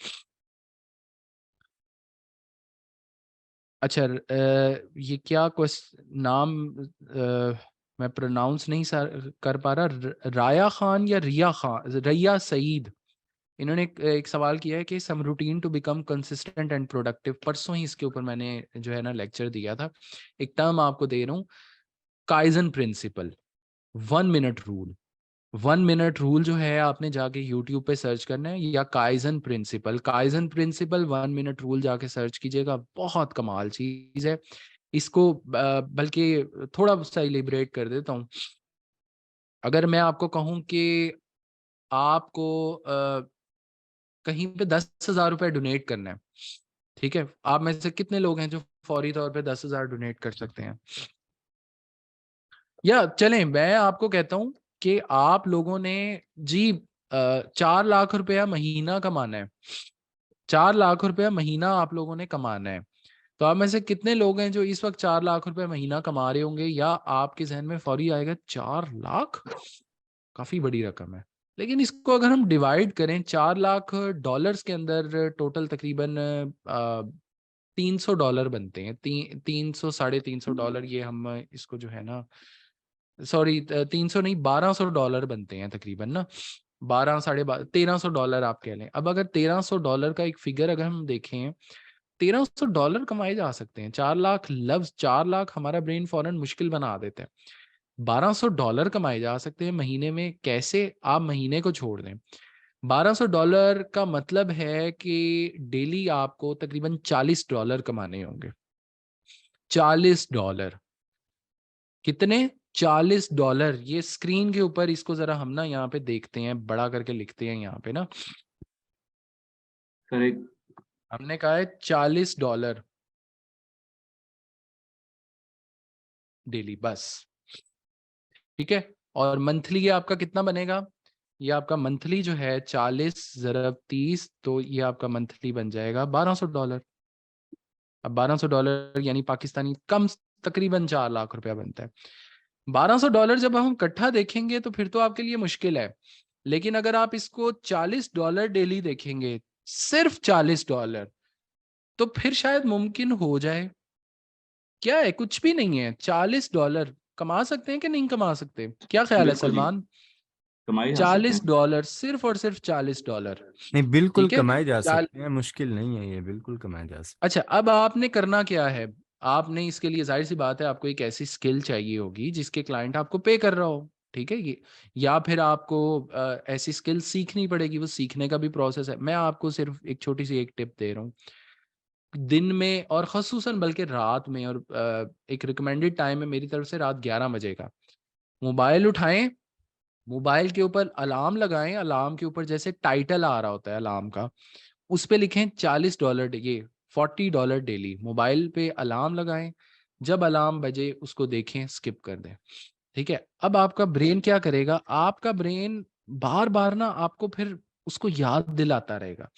अच्छा, ये क्या क्वेश्चन नाम मैं प्रोनाउंस नहीं कर पा रहा, राया खान या रिया खान, रिया सईद, इन्होंने एक सवाल किया है कि some routine to become consistent and productive. परसों ही इसके ऊपर मैंने जो है ना लेक्चर दिया था। एक टर्म आपको दे रहा हूँ, kaizen principle, 1 minute rule. 1 minute rule जो है आपने जाके यूट्यूब पे सर्च करना है, या kaizen principle, kaizen principle 1 minute rule जाके सर्च कीजिएगा, बहुत कमाल चीज है। इसको बल्कि थोड़ा सा इलिब्रेट कर देता हूँ। अगर मैं आपको कहूँ कि आपको कहीं पे 10,000 रुपए डोनेट करना है, ठीक है, आप में से कितने लोग हैं जो फौरी तौर पे 10,000 डोनेट कर सकते हैं? या चलें मैं आपको कहता हूं कि आप लोगों ने जी 4 लाख रुपया महीना कमाना है, 4 लाख रुपया महीना आप लोगों ने कमाना है। तो आप में से कितने लोग हैं जो इस वक्त 4 लाख रुपए महीना कमा रहे होंगे, या आपके जहन में फौरी आएगा 4 लाख काफी बड़ी रकम है। लेकिन इसको अगर हम डिवाइड करें, 4 लाख डॉलर्स के अंदर टोटल तकरीबन $300 बनते हैं। 300 $350, ये हम इसको जो है ना, सॉरी 300 नहीं, $1,200 बनते हैं तकरीबन ना, 1300 आप कह लें। अब अगर $1,300 का एक फिगर अगर हम देखें, $1,300 कमाए जा सकते हैं। 4 लाख, लफ्ज 4 लाख हमारा ब्रेन फौरन मुश्किल बना देता है। $1,200 कमाए जा सकते हैं महीने में। कैसे? आप महीने को छोड़ दें, $1,200 का मतलब है कि डेली आपको तकरीबन $40 कमाने होंगे। $40 कितने? $40। ये स्क्रीन के ऊपर इसको जरा हम ना यहाँ पे देखते हैं, बड़ा करके लिखते हैं यहाँ पे ना। करेक्ट। हमने कहा है $40 डेली, बस। ठीक है, और मंथली ये आपका कितना बनेगा? ये आपका मंथली जो है 40 ज़रब 30, तो ये आपका मंथली बन जाएगा $1200। अब $1200 यानी पाकिस्तानी कम तकरीबन 4 लाख रुपया बनता है। $1200 जब हम इकट्ठा देखेंगे तो फिर तो आपके लिए मुश्किल है, लेकिन अगर आप इसको $40 डेली देखेंगे, सिर्फ $40, तो फिर शायद मुमकिन हो जाए। क्या है, कुछ भी नहीं है। $40 कमा सकते हैं कि नहीं कमा सकते? क्या ख्याल है बिल्कुल जी, सलमान? कमाई जा सकते हैं। $40, सिर्फ और सिर्फ $40। नहीं, बिल्कुल ठीक है, कमाए जा सकते हैं, मुश्किल नहीं है ये, बिल्कुल कमाए जा सकते अच्छा, अब आपने करना क्या है? आपने इसके लिए, जाहिर सी बात है, आपको एक ऐसी स्किल चाहिए होगी जिसके क्लाइंट आपको पे कर रहा हो। ठीक है, ये या फिर आपको ऐसी स्किल सीखनी पड़ेगी। वो सीखने का भी प्रोसेस है। मैं आपको सिर्फ एक छोटी सी एक टिप दे रहा हूँ। दिन में और ख़ुसूसन बल्कि रात में, और एक रिकमेंडेड टाइम है मेरी तरफ से, रात 11 बजे का। मोबाइल उठाएं, मोबाइल के ऊपर अलार्म लगाएं, अलार्म के ऊपर जैसे टाइटल आ रहा होता है अलार्म का, उस पे लिखें $40, ये $40 डेली। मोबाइल पे अलार्म लगाएं, जब अलार्म बजे उसको देखें, स्किप कर दें। ठीक है, अब आपका ब्रेन क्या करेगा? आपका ब्रेन बार बार ना आपको फिर उसको याद दिलाता रहेगा।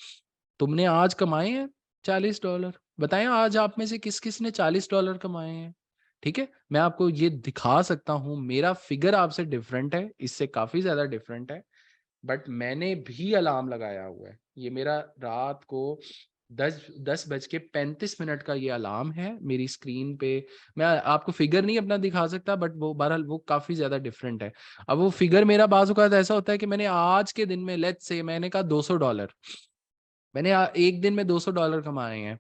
तुमने आज कमाए हैं $40, बताएं आज आप में से किस किस ने $40 कमाए हैं? ठीक है, मैं आपको ये दिखा सकता हूँ, मेरा फिगर आपसे डिफरेंट है, इससे काफी ज्यादा डिफरेंट है, बट मैंने भी अलार्म लगाया हुआ है। ये मेरा रात को 10:35 का ये अलार्म है मेरी स्क्रीन पे। मैं आपको फिगर नहीं अपना दिखा सकता, बट वो बहरहाल वो काफी ज्यादा डिफरेंट है। अब वो फिगर मेरा बाज़ औक़ात ऐसा होता है कि मैंने आज के दिन में, लेट्स से मैंने कहा $200, मैंने एक दिन में $200 कमाए हैं।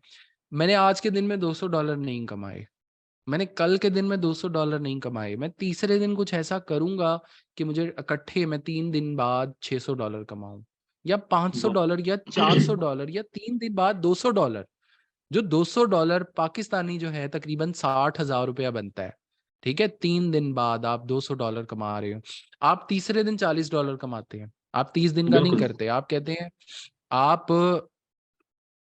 मैंने आज के दिन में $200 नहीं कमाए, मैंने कल के दिन में $200 नहीं कमाए। मैं तीसरे दिन कुछ ऐसा करूंगा कि मुझे इकट्ठे मैं 3 दिन बाद $600 कमाऊं, या $500, या $400, या 3 दिन बाद $200। जो $200 पाकिस्तानी जो है तकरीबन 60,000 रुपया बनता है। ठीक है, 3 दिन बाद आप $200 कमा रहे हो। आप तीसरे दिन $40 कमाते हैं। आप 30 दिन का नहीं बिल्कुल करते, आप कहते हैं आप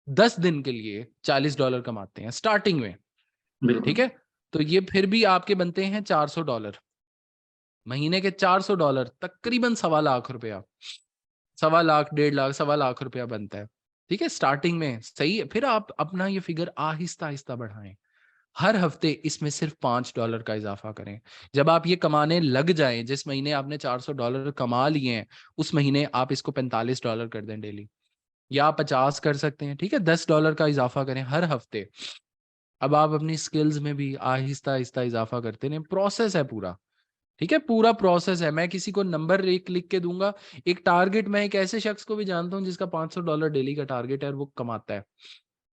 10 दिन के लिए $40 कमाते हैं स्टार्टिंग में। ठीक बिल्कुल। है, तो ये फिर भी आपके बनते हैं $400। महीने के $400 तकरीबन 1.25 लाख रुपया, 1.25 लाख, 1.5 लाख, 1.25 लाख रुपया बनता है। ठीक है, स्टार्टिंग में सही है। फिर आप अपना ये फिगर आहिस्ता आहिस्ता बढ़ाएं। हर हफ्ते इसमें सिर्फ $5 का इजाफा करें। जब आप ये कमाने लग जाएं, जिस महीने आपने $400 कमा लिए हैं, उस महीने आप इसको $45 कर दें डेली, या आप 50 कर सकते हैं। ठीक है, $10 का इजाफा करें हर हफ्ते। अब आप अपनी स्किल्स में भी आहिस्ता आहिस्ता इजाफा करते रहें। प्रोसेस है पूरा। ठीक है, पूरा प्रोसेस है। मैं किसी को नंबर एक लिख के दूंगा, एक टारगेट, मैं एक ऐसे शख्स को भी जानता हूं जिसका $500 डेली का टारगेट है, और वो कमाता है,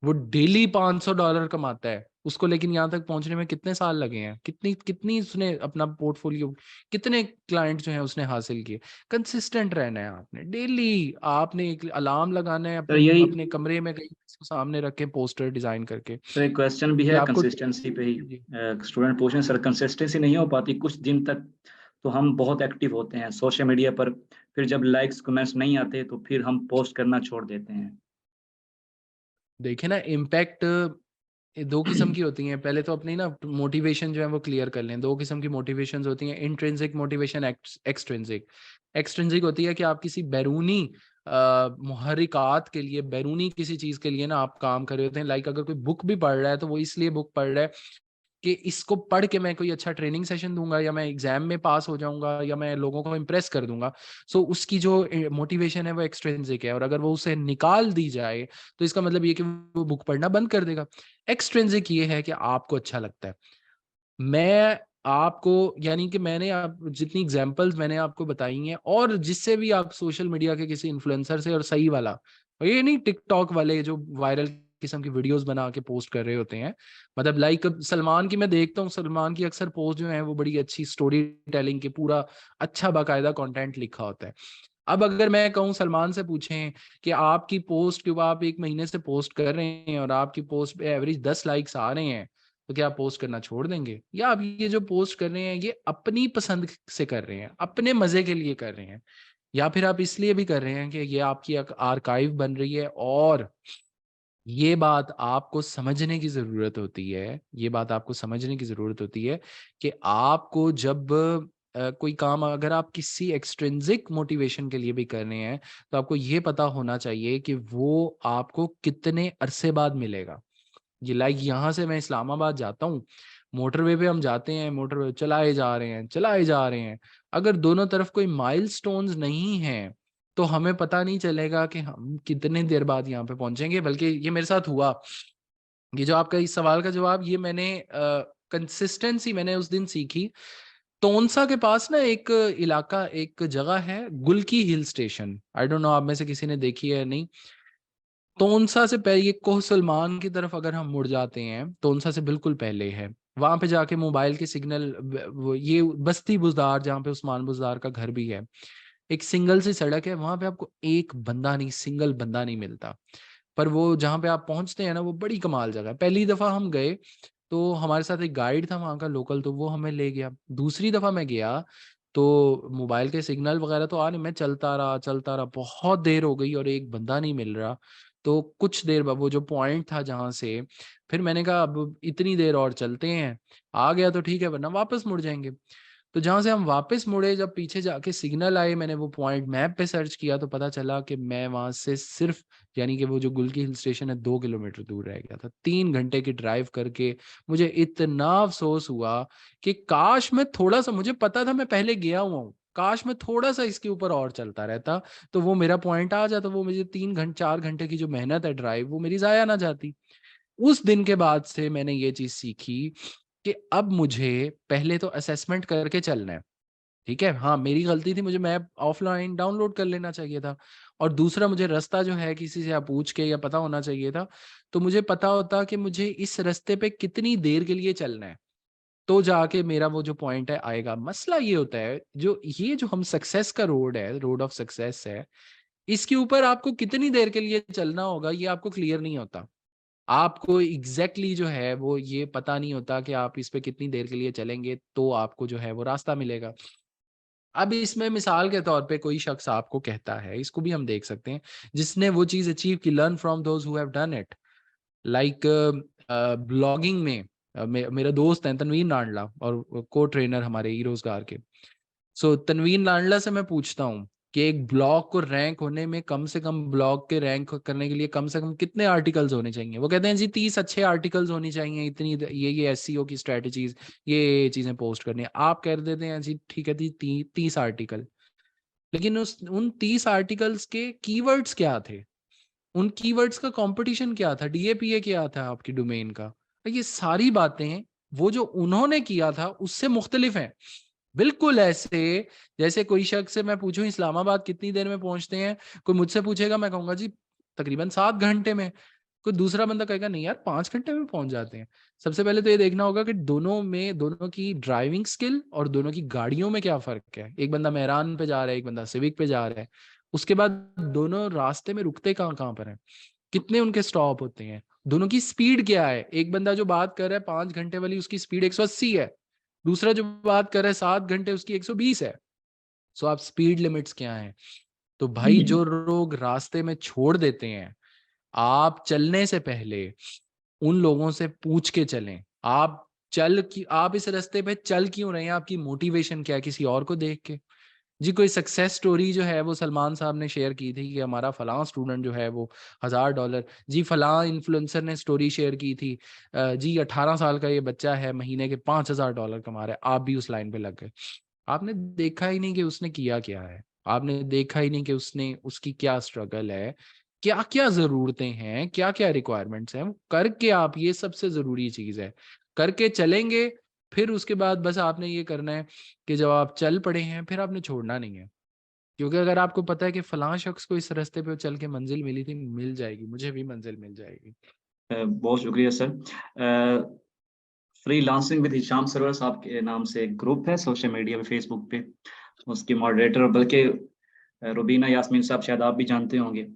वो डेली $500 कमाता है उसको। लेकिन यहाँ तक पहुंचने में कितने साल लगे हैं, कितनी कितनी उसने अपना पोर्टफोलियो, कितने क्लाइंट जो हैं उसने हासिल किए। कंसिस्टेंट रहना है आपने, डेली आपने एक अलार्म लगाना है सर अपने यही, अपने कमरे में कहीं इसको सामने रख के पोस्टर डिजाइन करके सर एक क्वेश्चन भी कि है आपको कंसिस्टेंसी पे ही। जी। स्टूडेंट पूछ रहे हैं सर, कंसिस्टेंसी नहीं हो पाती कुछ दिन तक, तो हम बहुत एक्टिव होते हैं सोशल मीडिया पर, फिर जब लाइक्स कमेंट्स नहीं आते तो फिर हम पोस्ट करना छोड़ देते हैं। देखिए ना, इम्पैक्ट दो किस्म की होती हैं। पहले तो अपनी ना मोटिवेशन जो है वो क्लियर कर लें। दो किस्म की मोटिवेशंस होती हैं, इंट्रिंसिक मोटिवेशन, एक्सट्रिंसिक। एक्सट्रिंसिक होती है कि आप किसी बैरूनी मुहर्रिकात के लिए, बैरूनी किसी चीज़ के लिए ना आप काम कर रहे होते हैं। लाइक अगर कोई बुक भी पढ़ रहा है तो वो इसलिए बुक पढ़ रहा है कि इसको पढ़ के मैं कोई अच्छा ट्रेनिंग सेशन दूंगा, या मैं एग्जाम में पास हो जाऊंगा, या मैं लोगों को इम्प्रेस कर दूंगा। सो उसकी जो मोटिवेशन है वो एक्सट्रिंसिक है, और अगर वो उसे निकाल दी जाए तो इसका मतलब ये कि वो बुक पढ़ना बंद कर देगा। एक्सट्रिंसिक ये है कि आपको अच्छा लगता है। मैं आपको, यानी कि मैंने आप जितनी एग्जांपल्स मैंने आपको बताई हैं, और जिससे भी आप सोशल मीडिया के किसी इन्फ्लुएंसर से, और सही वाला, ये नहीं टिकटॉक वाले जो वायरल किस्म की वीडियोस बना के पोस्ट कर रहे होते हैं। मतलब लाइक सलमान की मैं देखता हूँ, सलमान की अक्सर पोस्ट जो है वो बड़ी अच्छी स्टोरी टेलिंग के, पूरा अच्छा बाकायदा कंटेंट लिखा होता है। अब अगर मैं कहूँ, सलमान से पूछें कि आपकी पोस्ट के ऊपर, आप एक महीने से पोस्ट कर रहे हैं और आपकी पोस्ट पे एवरेज 10 लाइक्स आ रहे हैं, तो क्या आप पोस्ट करना छोड़ देंगे? या आप ये जो पोस्ट कर रहे हैं ये अपनी पसंद से कर रहे हैं, अपने मजे के लिए कर रहे हैं, या फिर आप इसलिए भी कर रहे हैं कि ये आपकी आर्काइव बन रही है? और ये बात आपको समझने की जरूरत होती है, ये बात आपको समझने की जरूरत होती है कि आपको जब कोई काम अगर आप किसी एक्सट्रिंसिक मोटिवेशन के लिए भी कर रहे हैं, तो आपको ये पता होना चाहिए कि वो आपको कितने अरसे बाद मिलेगा। ये लाइक यहाँ से मैं इस्लामाबाद जाता हूँ, मोटरवे पे हम जाते हैं, मोटरवे चलाए जा रहे हैं, चलाए जा रहे हैं, अगर दोनों तरफ कोई माइलस्टोन्स नहीं है तो हमें पता नहीं चलेगा कि हम कितने देर बाद यहाँ पे पहुंचेंगे। बल्कि ये मेरे साथ हुआ, ये जो आपका इस सवाल का जवाब, ये मैंने कंसिस्टेंसी मैंने उस दिन सीखी। तोनसा के पास ना एक इलाका, एक जगह है Gulki hill station, I don't know आप में से किसी ने देखी है या नहीं। तोनसा से पहले ये कोह सलमान की तरफ अगर हम मुड़ जाते हैं, तोनसा से बिल्कुल पहले है, वहां पे जाके मोबाइल के सिग्नल, ये बस्ती बुजदार जहाँ पे उस्मान बुजदार का घर भी है, एक सिंगल सी सड़क है, वहां पे आपको एक बंदा नहीं, सिंगल बंदा नहीं मिलता। पर वो जहाँ पे आप पहुंचते हैं ना, वो बड़ी कमाल जगह है। पहली दफा हम गए तो हमारे साथ एक गाइड था वहाँ का लोकल, तो वो हमें ले गया। दूसरी दफा मैं गया तो मोबाइल के सिग्नल वगैरह तो आ नहीं, मैं चलता रहा, बहुत देर हो गई और एक बंदा नहीं मिल रहा। तो कुछ देर बाद वो जो पॉइंट था जहाँ से, फिर मैंने कहा अब इतनी देर और चलते हैं, आ गया तो ठीक है वरना वापस मुड़ जाएंगे। तो जहां से हम वापस मुड़े, जब पीछे जाके सिग्नल आए, मैंने वो पॉइंट मैप पे सर्च किया तो पता चला कि मैं वहां से सिर्फ, यानी कि वो जो गुलकी हिल स्टेशन है 2 किलोमीटर दूर रह गया था। 3 घंटे की ड्राइव करके मुझे इतना अफसोस हुआ कि काश मैं थोड़ा सा, मुझे पता था मैं पहले गया हुआ हूँ, काश मैं थोड़ा सा इसके ऊपर और चलता रहता तो वो मेरा पॉइंट आ जाता, वो मुझे 3 4 घंटे की जो मेहनत है ड्राइव, वो मेरी जाया ना जाती। उस दिन के बाद से मैंने ये चीज सीखी कि अब मुझे पहले तो असेसमेंट करके चलना है। ठीक है, हाँ मेरी गलती थी, मुझे मैप ऑफलाइन डाउनलोड कर लेना चाहिए था। और दूसरा, मुझे रास्ता जो है किसी से आप पूछ के या पता होना चाहिए था, तो मुझे पता होता कि मुझे इस रास्ते पे कितनी देर के लिए चलना है, तो जाके मेरा वो जो पॉइंट है आएगा। मसला ये होता है, जो ये जो हम सक्सेस का रोड है, रोड ऑफ सक्सेस है, इसके ऊपर आपको कितनी देर के लिए चलना होगा ये आपको क्लियर नहीं होता। आपको एग्जैक्टली जो है वो ये पता नहीं होता कि आप इस पे कितनी देर के लिए चलेंगे तो आपको जो है वो रास्ता मिलेगा। अब इसमें मिसाल के तौर पे कोई शख्स आपको कहता है, इसको भी हम देख सकते हैं, जिसने वो चीज अचीव की, learn from those who have done it. Like blogging में मेरा दोस्त है तनवीर नांडला, और को ट्रेनर हमारे ई रोजगार के। सो तनवीर नांडला से मैं पूछता हूँ कि एक ब्लॉग को रैंक होने में, कम से कम ब्लॉग के रैंक करने के लिए कम से कम कितने आर्टिकल्स होने चाहिए? वो कहते हैं जी 30 अच्छे आर्टिकल्स होने चाहिए, इतनी ये एसईओ की स्ट्रेटजीज, ये चीजें पोस्ट करनी है। आप कह देते हैं जी ठीक है जी 30 आर्टिकल, लेकिन उन 30 आर्टिकल्स के कीवर्ड्स क्या थे? उन कीवर्ड्स का कंपटीशन क्या था? डीएपीए क्या था आपकी डोमेन का? ये सारी बातें वो जो उन्होंने किया था उससे मुख्तलिफ हैं। बिल्कुल ऐसे जैसे कोई शख्स से मैं पूछूं इस्लामाबाद कितनी देर में पहुंचते हैं, कोई मुझसे पूछेगा, मैं कहूंगा जी तकरीबन 7 घंटे में। कोई दूसरा बंदा कहेगा नहीं यार 5 घंटे में पहुंच जाते हैं। सबसे पहले तो ये देखना होगा कि दोनों में, दोनों की ड्राइविंग स्किल और दोनों की गाड़ियों में क्या फर्क है। एक बंदा मेहरान पे जा रहा है, एक बंदा सिविक पे जा रहा है। उसके बाद दोनों रास्ते में रुकते कहाँ कहाँ पर हैं, कितने उनके स्टॉप होते हैं, दोनों की स्पीड क्या है। एक बंदा जो बात कर रहा है 5 घंटे वाली, उसकी स्पीड 180 है, दूसरा जो बात कर रहा है 7 घंटे, उसकी 120 है। सो आप स्पीड लिमिट्स क्या है? तो भाई जो लोग रास्ते में छोड़ देते हैं, आप चलने से पहले उन लोगों से पूछ के चलें। आप इस रास्ते पे चल क्यों रहे हैं, आपकी मोटिवेशन क्या है, किसी और को देख के? जी कोई सक्सेस स्टोरी जो है वो सलमान साहब ने शेयर की थी कि हमारा फलां स्टूडेंट जो है वो $1000, जी फलां इन्फ्लुएंसर ने स्टोरी शेयर की थी, जी 18 साल का ये बच्चा है, महीने के $5000 कमा रहा है, आप भी उस लाइन पे लग गए। आपने देखा ही नहीं कि उसने किया क्या है, आपने देखा ही नहीं कि उसने, उसकी क्या स्ट्रगल है, क्या क्या जरूरतें हैं, क्या क्या रिक्वायरमेंट्स हैं। वो करके आप, ये सबसे जरूरी चीज है, करके चलेंगे। फिर उसके बाद बस आपने ये करना है कि जब आप चल पड़े हैं फिर आपने छोड़ना नहीं है। क्योंकि अगर आपको पता है कि फलां शख्स को इस रास्ते पे चल के मंजिल मिली थी, मिल जाएगी, मुझे भी मंजिल मिल जाएगी। बहुत शुक्रिया सर। फ्रीलांसिंग विद हिशाम सरवर साहब के नाम से एक ग्रुप है सोशल मीडिया पे, फेसबुक पे, उसकी मॉडरेटर, बल्कि रुबीना यास्मीन साहब शायद आप भी जानते होंगे,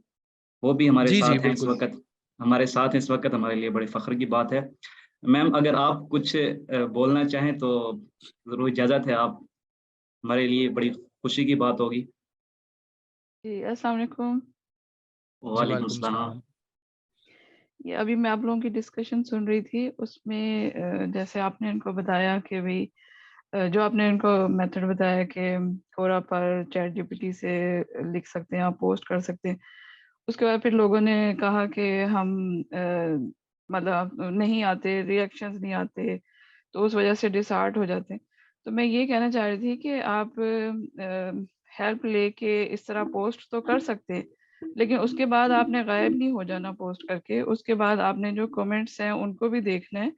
वो भी हमारे जी जी साथ हैं इस बिल्कुल। वक्त। हमारे साथ हैं इस वक्त, हमारे लिए बड़े फख्र की बात है। मैम अगर आप कुछ बोलना चाहें तो जरूर इजाजत है, आप हमारे लिए बड़ी खुशी की बात होगी। जी, अस्सलाम वालेकुम। जी वालेकुम वालेकुम सलाम। सलाम। ये अभी मैं आप लोगों की डिस्कशन सुन रही थी, उसमें जैसे आपने इनको बताया कि भई जो आपने इनको मेथड बताया कि कोरा पर चैट जीपीटी से लिख सकते हैं, आप पोस्ट कर सकते हैं। उसके बाद फिर लोगों ने कहा कि हम मतलब नहीं आते, रिएक्शंस नहीं आते, तो उस वजह से डिसहार्ट हो जाते हैं। तो मैं ये कहना चाह रही थी कि आप हेल्प लेके इस तरह पोस्ट तो कर सकते हैं, लेकिन उसके बाद आपने गायब नहीं हो जाना पोस्ट करके। उसके बाद आपने जो कमेंट्स हैं उनको भी देखना है,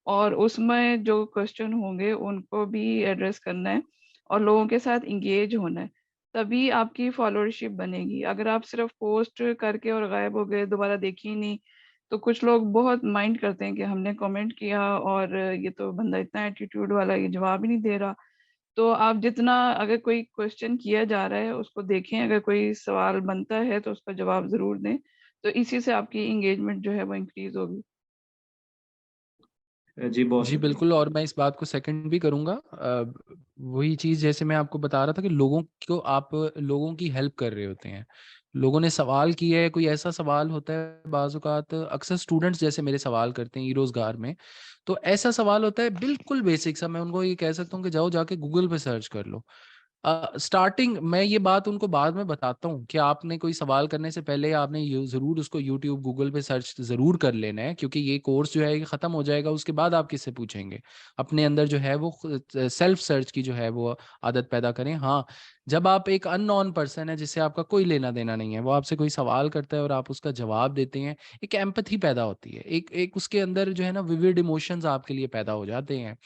और उसमें जो क्वेश्चन होंगे उनको भी एड्रेस करना है, और लोगों के साथ इंगेज होना है। तभी आपकी फॉलोअरशिप बनेगी। अगर आप सिर्फ पोस्ट करके और गायब हो गए, दोबारा देखी ही नहीं, तो कुछ लोग बहुत माइंड करते हैं कि हमने कमेंट किया और ये तो बंदा इतना एटीट्यूड वाला, ये जवाब ही नहीं दे रहा। तो आप जितना, अगर कोई क्वेश्चन किया जा रहा है उसको देखें, अगर कोई सवाल बनता है तो उसका जवाब ज़रूर दें। तो इसी से आपकी एंगेजमेंट जो है वो इंक्रीज होगी। जी बहुत जी शुक्रिया। बिल्कुल, और मैं इस बात को सेकंड भी करूंगा। वही चीज़ जैसे मैं आपको बता रहा था कि लोगों को, आप लोगों की हेल्प कर रहे होते हैं। लोगों ने सवाल किया है, कोई ऐसा सवाल होता है बाज़ औक़ात, अक्सर स्टूडेंट्स जैसे मेरे सवाल करते हैं ई रोज़गार में, तो ऐसा सवाल होता है बिल्कुल बेसिक सा, मैं उनको ये कह सकता हूँ कि जाओ जाके गूगल पे सर्च कर लो। स्टार्टिंग मैं ये बात उनको बाद में बताता हूँ कि आपने कोई सवाल करने से पहले आपने ज़रूर उसको यूट्यूब, गूगल पे सर्च ज़रूर कर लेना है, क्योंकि ये कोर्स जो है ये ख़त्म हो जाएगा, उसके बाद आप किससे पूछेंगे। अपने अंदर जो है वो सेल्फ सर्च की जो है वो आदत पैदा करें। हाँ, जब आप एक अननोन पर्सन है जिससे आपका कोई लेना देना नहीं है, वो आपसे कोई सवाल करता है और आप उसका जवाब देते हैं, एक एम्पैथी पैदा होती है, एक एक उसके अंदर जो है ना विविड इमोशंस आपके लिए पैदा हो जाते हैं,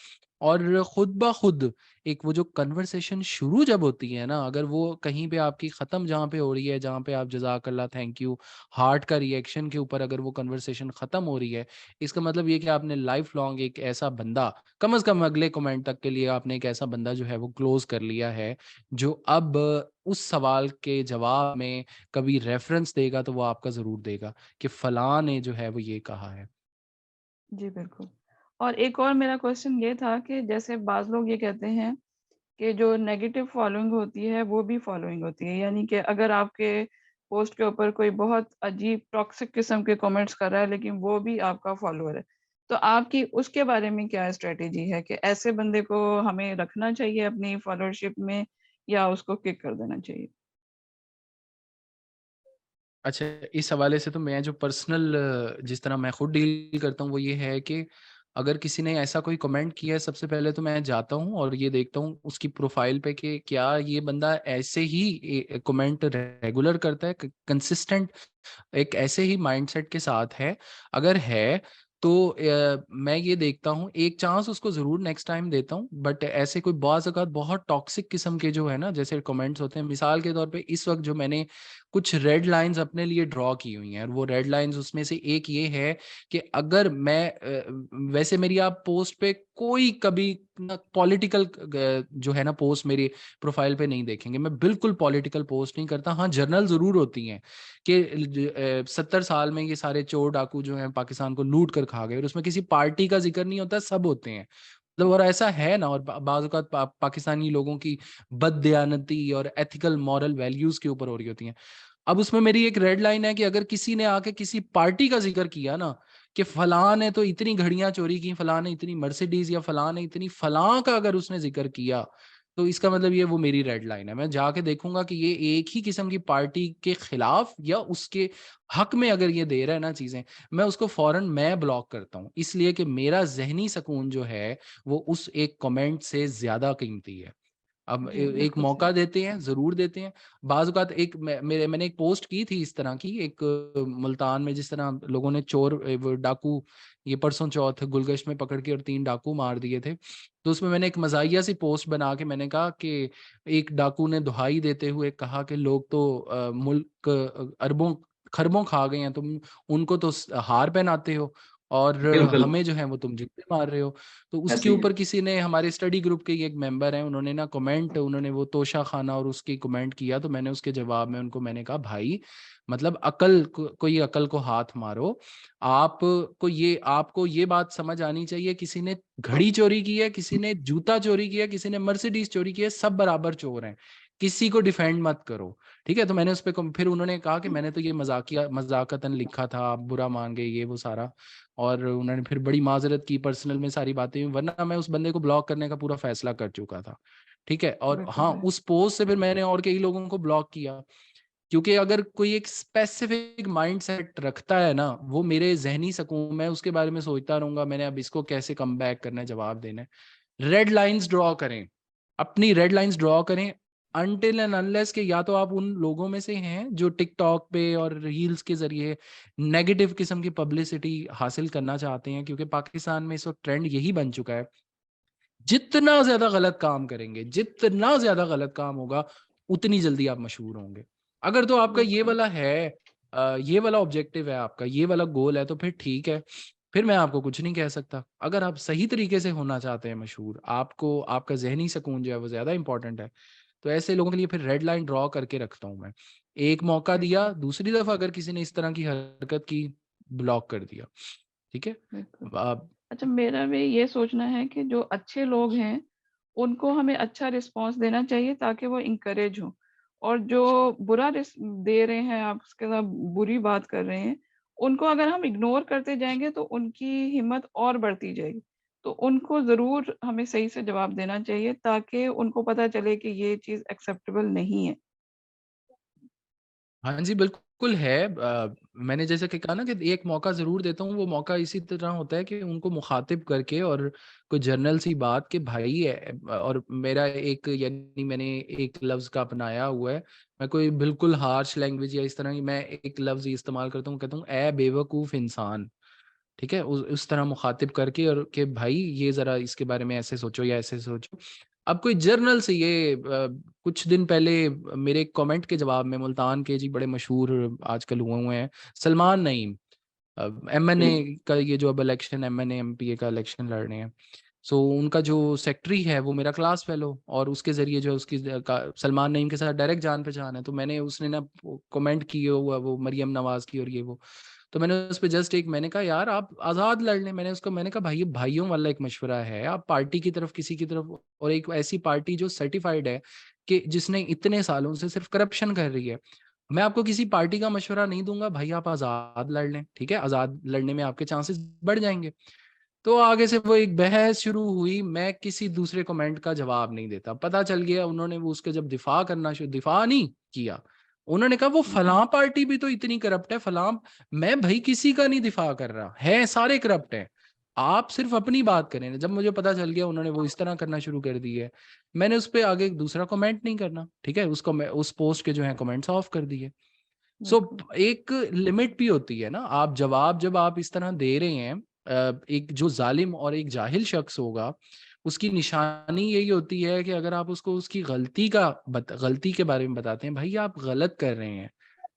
और खुद ब खुद एक वो जो कन्वर्सेशन शुरू जब होती है ना, अगर वो कहीं पे आपकी ख़त्म जहाँ पे हो रही है, जहाँ पे आप जज़ाकल्लाह, थैंक यू, हार्ट का रिएक्शन के ऊपर अगर वो कन्वर्सेशन ख़त्म हो रही है, इसका मतलब ये कि आपने लाइफ लॉन्ग एक ऐसा बंदा, कम से कम अगले कमेंट तक के लिए आपने एक ऐसा बंदा जो है वो क्लोज कर लिया है, जो अब उस सवाल के जवाब में कभी रेफरेंस देगा तो वो आपका ज़रूर देगा कि फलां ने जो है वो ये कहा है। जी, बिल्कुल। और एक और मेरा क्वेश्चन ये था कि जैसे बाज़ लोग ये कहते हैं कि जो नेगेटिव फॉलोइंग होती है वो भी फॉलोइंग होती है, यानी कि अगर आपके पोस्ट के ऊपर कोई बहुत अजीब टॉक्सिक किस्म के कमेंट्स कर रहा है लेकिन वो भी आपका फॉलोअर है, तो आपकी उसके बारे में क्या स्ट्रेटेजी है कि ऐसे बंदे को हमें रखना चाहिए अपनी फॉलोअरशिप में, या उसको किक कर देना चाहिए? अच्छा, इस हवाले से तो मैं जो पर्सनल जिस तरह मैं खुद डील करता हूँ वो ये है कि अगर किसी ने ऐसा कोई कमेंट किया है, सबसे पहले तो मैं जाता हूँ और ये देखता हूँ उसकी प्रोफाइल पे कि क्या ये बंदा ऐसे ही कमेंट रेगुलर करता है, कंसिस्टेंट एक ऐसे ही माइंडसेट के साथ है। अगर है तो मैं ये देखता हूँ, एक चांस उसको ज़रूर नेक्स्ट टाइम देता हूँ, बट ऐसे कोई बाज़ औक़ात बहुत टॉक्सिक किस्म के जो है ना जैसे कमेंट्स होते हैं, मिसाल के तौर पे इस वक्त जो मैंने कुछ रेड लाइंस अपने लिए ड्रॉ की हुई हैं, और वो रेड लाइंस उसमें से एक ये है कि अगर मैं वैसे मेरी आप पोस्ट पे कोई कभी ना पॉलिटिकल जो है ना पोस्ट मेरी प्रोफाइल पे नहीं देखेंगे, मैं बिल्कुल पॉलिटिकल पोस्ट नहीं करता। हाँ, जर्नल ज़रूर होती हैं कि 70 साल में ये सारे चोर डाकू जो हैं पाकिस्तान को लूट कर खा गए, और उसमें किसी पार्टी का जिक्र नहीं होता, सब होते हैं। मतलब और ऐसा है ना, और बाज़ औक़ात पाकिस्तानी लोगों की बददयानती और एथिकल मॉरल वैल्यूज़ के ऊपर हो रही होती हैं। अब उसमें मेरी एक रेड लाइन है कि अगर किसी ने आके किसी पार्टी का ज़िक्र किया ना, कि फलाँ ने तो इतनी घड़ियाँ चोरी की, फलाँ ने इतनी मर्सिडीज़, या फलाँ ने इतनी फलाँ का अगर उसने ज़िक्र किया, तो इसका मतलब ये वो मेरी रेड लाइन है। मैं जाके देखूँगा कि ये एक ही किस्म की पार्टी के खिलाफ या उसके हक में अगर ये दे रहा है ना चीज़ें, मैं उसको फ़ौरन मैं ब्लॉक करता हूँ। इसलिए कि मेरा ज़हनी सुकून जो है, वो उस एक कमेंट से ज़्यादा कीमती है। अब जी, एक बिल्कुल मौका सही। देते हैं, ज़रूर देते हैं। बाज़ औक़ात एक मैंने एक पोस्ट की थी इस तरह की, एक मुल्तान में जिस तरह लोगों ने चोर वो डाकू ये परसों चौथ गुलगश्त में पकड़ के और 3 डाकू मार दिए थे। तो उसमें मैंने एक मज़ाहिया सी पोस्ट बना के मैंने कहा कि एक डाकू ने दुहाई देते हुए कहा कि लोग तो मुल्क अरबों खरबों खा गए हैं, तुम उनको तो हार पहनाते हो। और बिल्कुल हमें जो है वो तुम जितने मार रहे हो। तो उसके ऐसे ही है। ऊपर किसी ने, हमारे स्टडी ग्रुप के ही एक मेंबर हैं, उन्होंने ना कमेंट, उन्होंने वो तोशा खाना और उसकी कमेंट किया, तो मैंने उसके जवाब में उनको मैंने कहा भाई मतलब अकल कोई अकल को हाथ मारो। आपको ये बात समझ आनी चाहिए, किसी ने घड़ी चोरी की है, किसी ने जूता चोरी किया, किसी ने मर्सिडीज चोरी की है, सब बराबर चोर हैं, किसी को डिफेंड मत करो। ठीक है, तो मैंने उस पर फिर उन्होंने कहा कि मैंने तो ये मजाकतन लिखा था, आप बुरा मान गए, ये वो सारा। और उन्होंने फिर बड़ी माजरत की, पर्सनल में सारी बातें हुई, वरना मैं उस बंदे को ब्लॉक करने का पूरा फैसला कर चुका था। ठीक है, और बिल्कुल हाँ, भाई। उस पोस्ट से फिर मैंने और कई लोगों को ब्लॉक किया, क्योंकि अगर कोई एक स्पेसिफिक माइंडसेट रखता है ना, वो मेरे जहनी सकून, मैं उसके बारे में सोचता रहूंगा, मैंने अब इसको कैसे कम बैक करना है, जवाब देना है। रेड लाइंस ड्रॉ करें, अपनी रेड लाइंस ड्रॉ करें, अनटिल एंड अनलेस के या तो आप उन लोगों में से हैं जो टिकटॉक पे और रील्स के जरिए नेगेटिव किस्म की पब्लिसिटी हासिल करना चाहते हैं, क्योंकि पाकिस्तान में इस वक्त ट्रेंड यही बन चुका है, जितना ज्यादा गलत काम करेंगे, जितना ज्यादा गलत काम होगा, उतनी जल्दी आप मशहूर होंगे। अगर तो आपका ये बिल्कुल वाला है, ये वाला ऑब्जेक्टिव है आपका, ये वाला गोल है, तो फिर ठीक है, फिर मैं आपको कुछ नहीं कह सकता। अगर आप सही तरीके से होना चाहते हैं मशहूर, आपको आपका जहनी सुकून जो है वो ज्यादा इंपॉर्टेंट है, तो ऐसे लोगों के लिए फिर रेड लाइन ड्रॉ करके रखता हूँ मैं। एक मौका दिया, बिल्कुल दूसरी दफा अगर किसी ने इस तरह की हरकत की, ब्लॉक कर दिया। ठीक है। बिल्कुल। अब अच्छा, मेरा भी ये सोचना है कि जो अच्छे लोग हैं उनको हमें अच्छा रिस्पांस देना चाहिए ताकि वो इंकरेज हो, और जो बुरा दे रहे हैं, आप उसके साथ बुरी बात कर रहे हैं, उनको अगर हम इग्नोर करते जाएंगे तो उनकी हिम्मत और बढ़ती जाएगी। तो उनको जरूर हमें सही से जवाब देना चाहिए ताकि उनको पता चले कि ये चीज एक्सेप्टेबल नहीं है। हाँ जी, बिल्कुल है। मैंने जैसे कि कहा ना कि एक मौका ज़रूर देता हूँ, वो मौका इसी तरह होता है कि उनको मुखातिब करके और कोई जर्नल सी बात के भाई है, और मेरा एक, यानी मैंने एक लफ्ज़ का अपनाया हुआ है, मैं कोई बिल्कुल हार्श लैंग्वेज या इस तरह की, मैं एक लफ्ज़ ही इस्तेमाल करता हूँ, कहता हूँ ए बेवकूफ़ इंसान। ठीक है, उस तरह मुखातिब करके, और कि भाई ये ज़रा इसके बारे में ऐसे सोचो या ऐसे सोचो। अब कोई जर्नल से ये कुछ दिन पहले मेरे कमेंट के जवाब में, मुल्तान के जी बड़े मशहूर आजकल हुए हुए हैं, सलमान नईम, जी एमएनए का ये जो अब इलेक्शन, एमएनए एमपीए का इलेक्शन लड़ रहे हैं, सो उनका जो सेक्रेटरी है वो मेरा क्लास फेलो, और उसके जरिए जो है उसकी सलमान नईम के साथ डायरेक्ट जान पहचान है, तो मैंने, उसने ना कमेंट किए हुआ वो मरियम नवाज की और ये वो, तो मैंने उस पर जस्ट एक, मैंने कहा यार आप आज़ाद लड़ लें, मैंने उसको मैंने कहा भाई, भाइयों वाला एक मशवरा है, आप पार्टी की तरफ, किसी की तरफ, और एक ऐसी पार्टी जो सर्टिफाइड है कि जिसने इतने सालों से सिर्फ करप्शन कर रही है, मैं आपको किसी पार्टी का मशवरा नहीं दूंगा भाई, आप आज़ाद लड़ लें। ठीक है, आज़ाद लड़ने में आपके चांसेस बढ़ जाएंगे। तो आगे से वो एक बहस शुरू हुई, मैं किसी दूसरे कमेंट का जवाब नहीं देता, पता चल गया उन्होंने वो उसके जब दिफा करना शुरू, दिफा नहीं किया, उन्होंने कहा वो फलां पार्टी भी तो इतनी करप्ट है, फलां, मैं भाई किसी का नहीं दिफा कर रहा है, सारे करप्ट हैं, आप सिर्फ अपनी बात करें। जब मुझे पता चल गया उन्होंने वो इस तरह करना शुरू कर दी है, मैंने उस पर आगे दूसरा कमेंट नहीं करना। ठीक है, उसको मैं उस पोस्ट के जो है कमेंट्स ऑफ कर दिए। सो बिल्कुल एक लिमिट भी होती है ना, आप जवाब जब आप इस तरह दे रहे हैं, एक जो जालिम और एक जाहिल शख्स होगा, उसकी निशानी यही होती है कि अगर आप उसको उसकी गलती के बारे में बताते हैं, भाई आप गलत कर रहे हैं,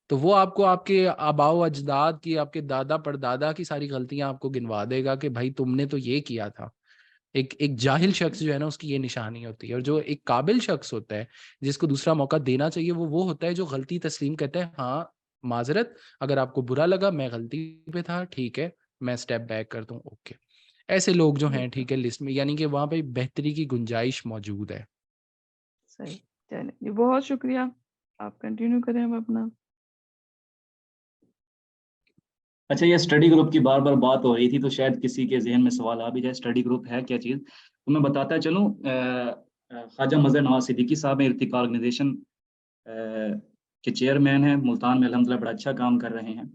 तो वो आपको आपके आबाओ अजदाद की, आपके दादा परदादा की सारी गलतियां आपको गिनवा देगा कि भाई तुमने तो ये किया था। एक एक जाहिल शख्स जो है ना, उसकी ये निशानी होती है। और जो एक काबिल शख्स होता है, जिसको दूसरा मौका देना चाहिए, वो होता है जो गलती तस्लीम करता है, हाँ माजरत, अगर आपको बुरा लगा, मैं गलती पे था, ठीक है, मैं स्टेप बैक कर दूं, ओके। ऐसे लोग जो हैं, बिल्कुल ठीक है, लिस्ट में, यानी कि वहां पे बेहतरी की गुंजाइश मौजूद है। सही। चलिए जी, बहुत शुक्रिया, आप कंटिन्यू करें अब अपना। अच्छा, ये स्टडी ग्रुप की बार बार बात हो रही थी, तो शायद किसी के जहन में सवाल आ भी जाए, स्टडी ग्रुप है क्या चीज़, तो मैं बताता चलूँ। ख्वाजा मजहर नवाज सिद्दीकी साहब इर्तिका ऑर्गेनाइजेशन के चेयरमैन हैं, मुल्तान में अल्हम्दुलिल्लाह बड़ा अच्छा काम कर रहे हैं।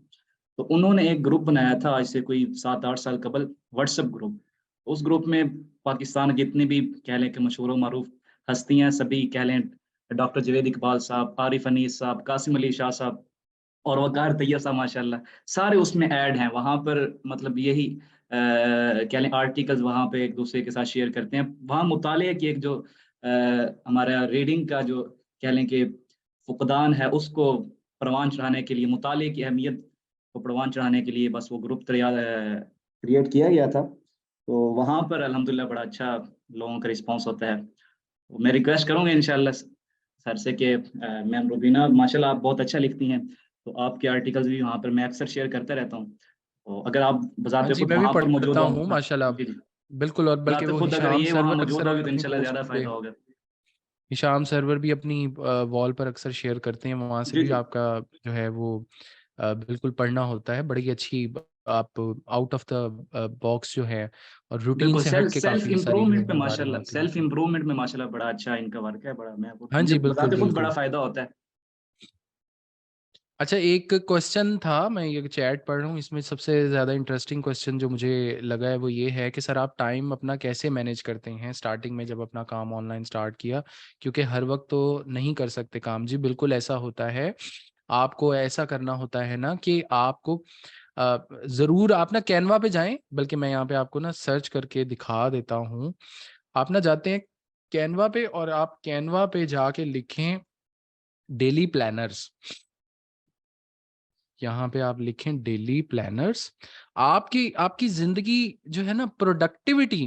तो उन्होंने एक ग्रुप बनाया था आज से कोई 7-8 साल कबल, व्हाट्सएप ग्रुप। उस ग्रुप में पाकिस्तान के जितने भी कह लें कि मशहूर मारूफ हस्तियां, सभी कह लें, डॉक्टर जवेद इकबाल साहब, आरिफ अनीस साहब, कासिम अली शाह साहब और वकार तैयब साहब, माशाल्लाह सारे उसमें ऐड हैं वहां पर। मतलब यही कह लें आर्टिकल्स वहां पे एक दूसरे के साथ शेयर करते हैं। वहां मुताले की एक जो हमारा रीडिंग का जो कह लें कि फुकदान है, उसको परवान चढ़ाने के लिए, मुताले की अहमियत को परवान चढ़ाने के लिए बस वो ग्रुप तैयार क्रिएट किया गया था, तो वहाँ पर अल्हम्दुलिल्लाह बड़ा अच्छा लोगों का रिस्पांस होता है। तो मैं रिक्वेस्ट करूँगा इंशाल्लाह सर से कि मैम रुबीना माशाल्लाह आप बहुत अच्छा लिखती हैं, तो आपके आर्टिकल्स भी वहाँ पर मैं अक्सर शेयर करता रहता हूँ। तो अगर आप हाँ बज़ाते जी, खुद मैं भी वहाँ पर मौजूद पढ़ता हो, हूँ माशाल्लाह। जी जी, बिल्कुल, और बल्कि बज़ाते वो खुद अगर हिशाम ये वहाँ सर्वर मौजूद अक्सर होगे तो अपनी इंशाल्लाह पोस्ट ज़्यादा पे, फ़ायदा होगा। हिशाम सर्वर भी अपनी वॉल पर अक्सर शेयर करते हैं, वहाँ से जी भी जी, आपका जो है वो बिल्कुल पढ़ना होता है। बड़ी अच्छी आप आउट ऑफ द बॉक्स जो है और रूटीन बिल्कुल से हट के सेल्फ काफ़ी सारी जो इम्प्रूवमेंट पे है बातें माशाल्लाह, होती सेल्फ हैं। इम्प्रूवमेंट में माशाल्लाह बड़ा अच्छा इनका वर्क है, बड़ा हाँ मुझे जी, बिल्कुल, बताते खुद बड़ा बिल्कुल। फायदा होता है। अच्छा, एक क्वेश्चन था, मैं ये चैट पढ़ रहा हूँ, इसमें सबसे ज़्यादा इंटरेस्टिंग क्वेश्चन जो मुझे लगा है वो ये है कि सर आप टाइम अपना कैसे मैनेज करते हैं स्टार्टिंग में जब अपना काम ऑनलाइन स्टार्ट किया, क्योंकि हर वक्त तो नहीं कर सकते काम। जी बिल्कुल ऐसा होता है, आपको ऐसा करना होता है ना कि आपको ज़रूर आप ना कैनवा पे जाएं, बल्कि मैं यहाँ पे आपको ना सर्च करके दिखा देता हूँ। आप ना जाते हैं कैनवा पे और आप कैनवा पे जाके लिखें डेली प्लानर्स, यहाँ पे आप लिखें डेली प्लानर्स। आपकी आपकी जिंदगी जो है ना प्रोडक्टिविटी,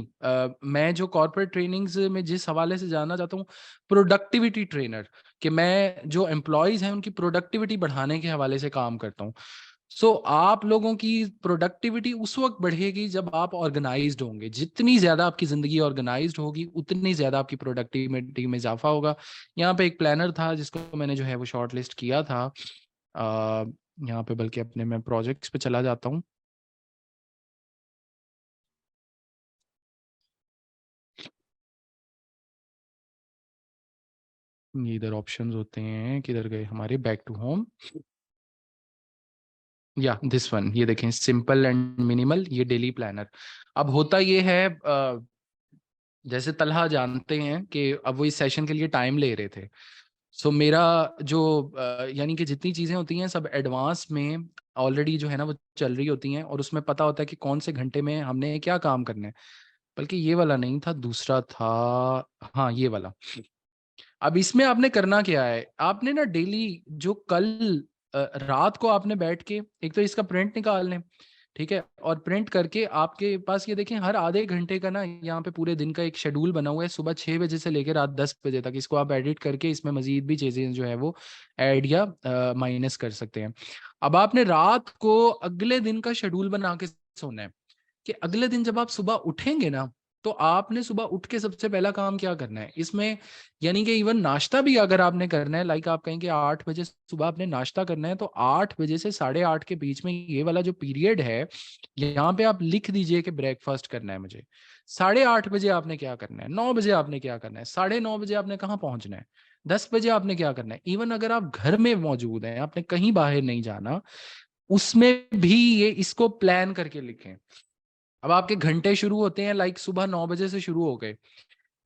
मैं जो कॉर्पोरेट ट्रेनिंग्स में जिस हवाले से जानना चाहता हूँ, प्रोडक्टिविटी ट्रेनर, कि मैं जो एम्प्लॉयज हैं उनकी प्रोडक्टिविटी बढ़ाने के हवाले से काम करता हूँ। सो आप लोगों की प्रोडक्टिविटी उस वक्त बढ़ेगी जब आप ऑर्गेनाइज्ड होंगे। जितनी ज्यादा आपकी जिंदगी ऑर्गेनाइज्ड होगी उतनी ज्यादा आपकी प्रोडक्टिविटी में इजाफा होगा। यहाँ पे एक प्लानर था जिसको मैंने जो है वो शॉर्ट लिस्ट किया था। यहाँ पे बल्कि अपने मैं प्रोजेक्ट्स पे चला जाता हूँ। ये इधर ऑप्शंस होते हैं, किधर गए हमारे, बैक टू होम, या दिस वन, ये देखें सिंपल एंड मिनिमल, ये डेली प्लानर। अब होता ये है, जैसे तलहा जानते हैं कि अब वो इस सेशन के लिए टाइम ले रहे थे। सो मेरा जो यानी कि जितनी चीज़ें होती हैं सब एडवांस में ऑलरेडी जो है ना वो चल रही होती हैं, और उसमें पता होता है कि कौन से घंटे में हमने क्या काम करना है। बल्कि ये वाला नहीं था, दूसरा था, हाँ ये वाला। अब इसमें आपने करना क्या है, आपने ना डेली जो कल रात को आपने बैठ के एक तो इसका प्रिंट निकाल लें, ठीक है, और प्रिंट करके आपके पास ये देखें हर आधे घंटे का ना यहाँ पे पूरे दिन का एक शेड्यूल बना हुआ है, सुबह 6 बजे से लेकर रात 10 बजे तक। इसको आप एडिट करके इसमें मजीद भी चीजें जो है वो ऐड या माइनस कर सकते हैं। अब आपने रात को अगले दिन का शेड्यूल बना के सोना है कि अगले दिन जब आप सुबह उठेंगे ना, तो आपने सुबह उठ के सबसे पहला काम क्या करना है इसमें, यानी कि इवन नाश्ता भी अगर आपने करना है, लाइक आप कहेंगे 8 बजे सुबह आपने नाश्ता करना है, तो 8 बजे से 8:30 के बीच में ये वाला जो पीरियड है, यहाँ पे आप लिख दीजिए कि ब्रेकफास्ट करना है मुझे। 8:30 बजे आपने क्या करना है, 9 बजे आपने क्या करना है, 9:30 बजे आपने कहाँ पहुंचना है, 10 बजे आपने क्या करना है। इवन अगर आप घर में मौजूद हैं, आपने कहीं बाहर नहीं जाना, उसमें भी ये इसको प्लान करके लिखें। अब आपके घंटे शुरू होते हैं लाइक सुबह 9 बजे से शुरू हो गए,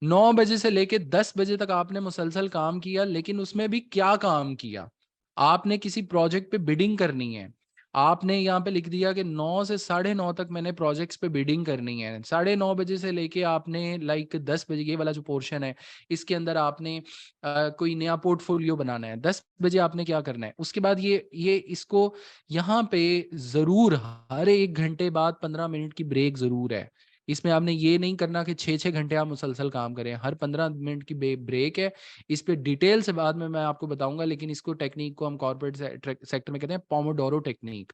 9 बजे से लेके 10 बजे तक आपने मुसलसल काम किया, लेकिन उसमें भी क्या काम किया, आपने किसी प्रोजेक्ट पे बिडिंग करनी है, आपने यहाँ पे लिख दिया कि 9 से 9:30 तक मैंने प्रोजेक्ट्स पे बिडिंग करनी है। 9:30 बजे से लेके आपने लाइक 10 बजे, ये वाला जो पोर्शन है इसके अंदर आपने कोई नया पोर्टफोलियो बनाना है, 10 बजे आपने क्या करना है। उसके बाद ये इसको यहाँ पे जरूर हर 1 घंटे बाद 15 मिनट की ब्रेक जरूर है। इसमें आपने ये नहीं करना कि 6-6 घंटे आप मुसलसल काम करें, हर 15 मिनट की ब्रेक है। इस पे डिटेल से बाद में मैं आपको बताऊंगा, लेकिन इसको टेक्निक को हम कॉर्पोरेट सेक्टर में कहते हैं पोमोडोरो टेक्निक।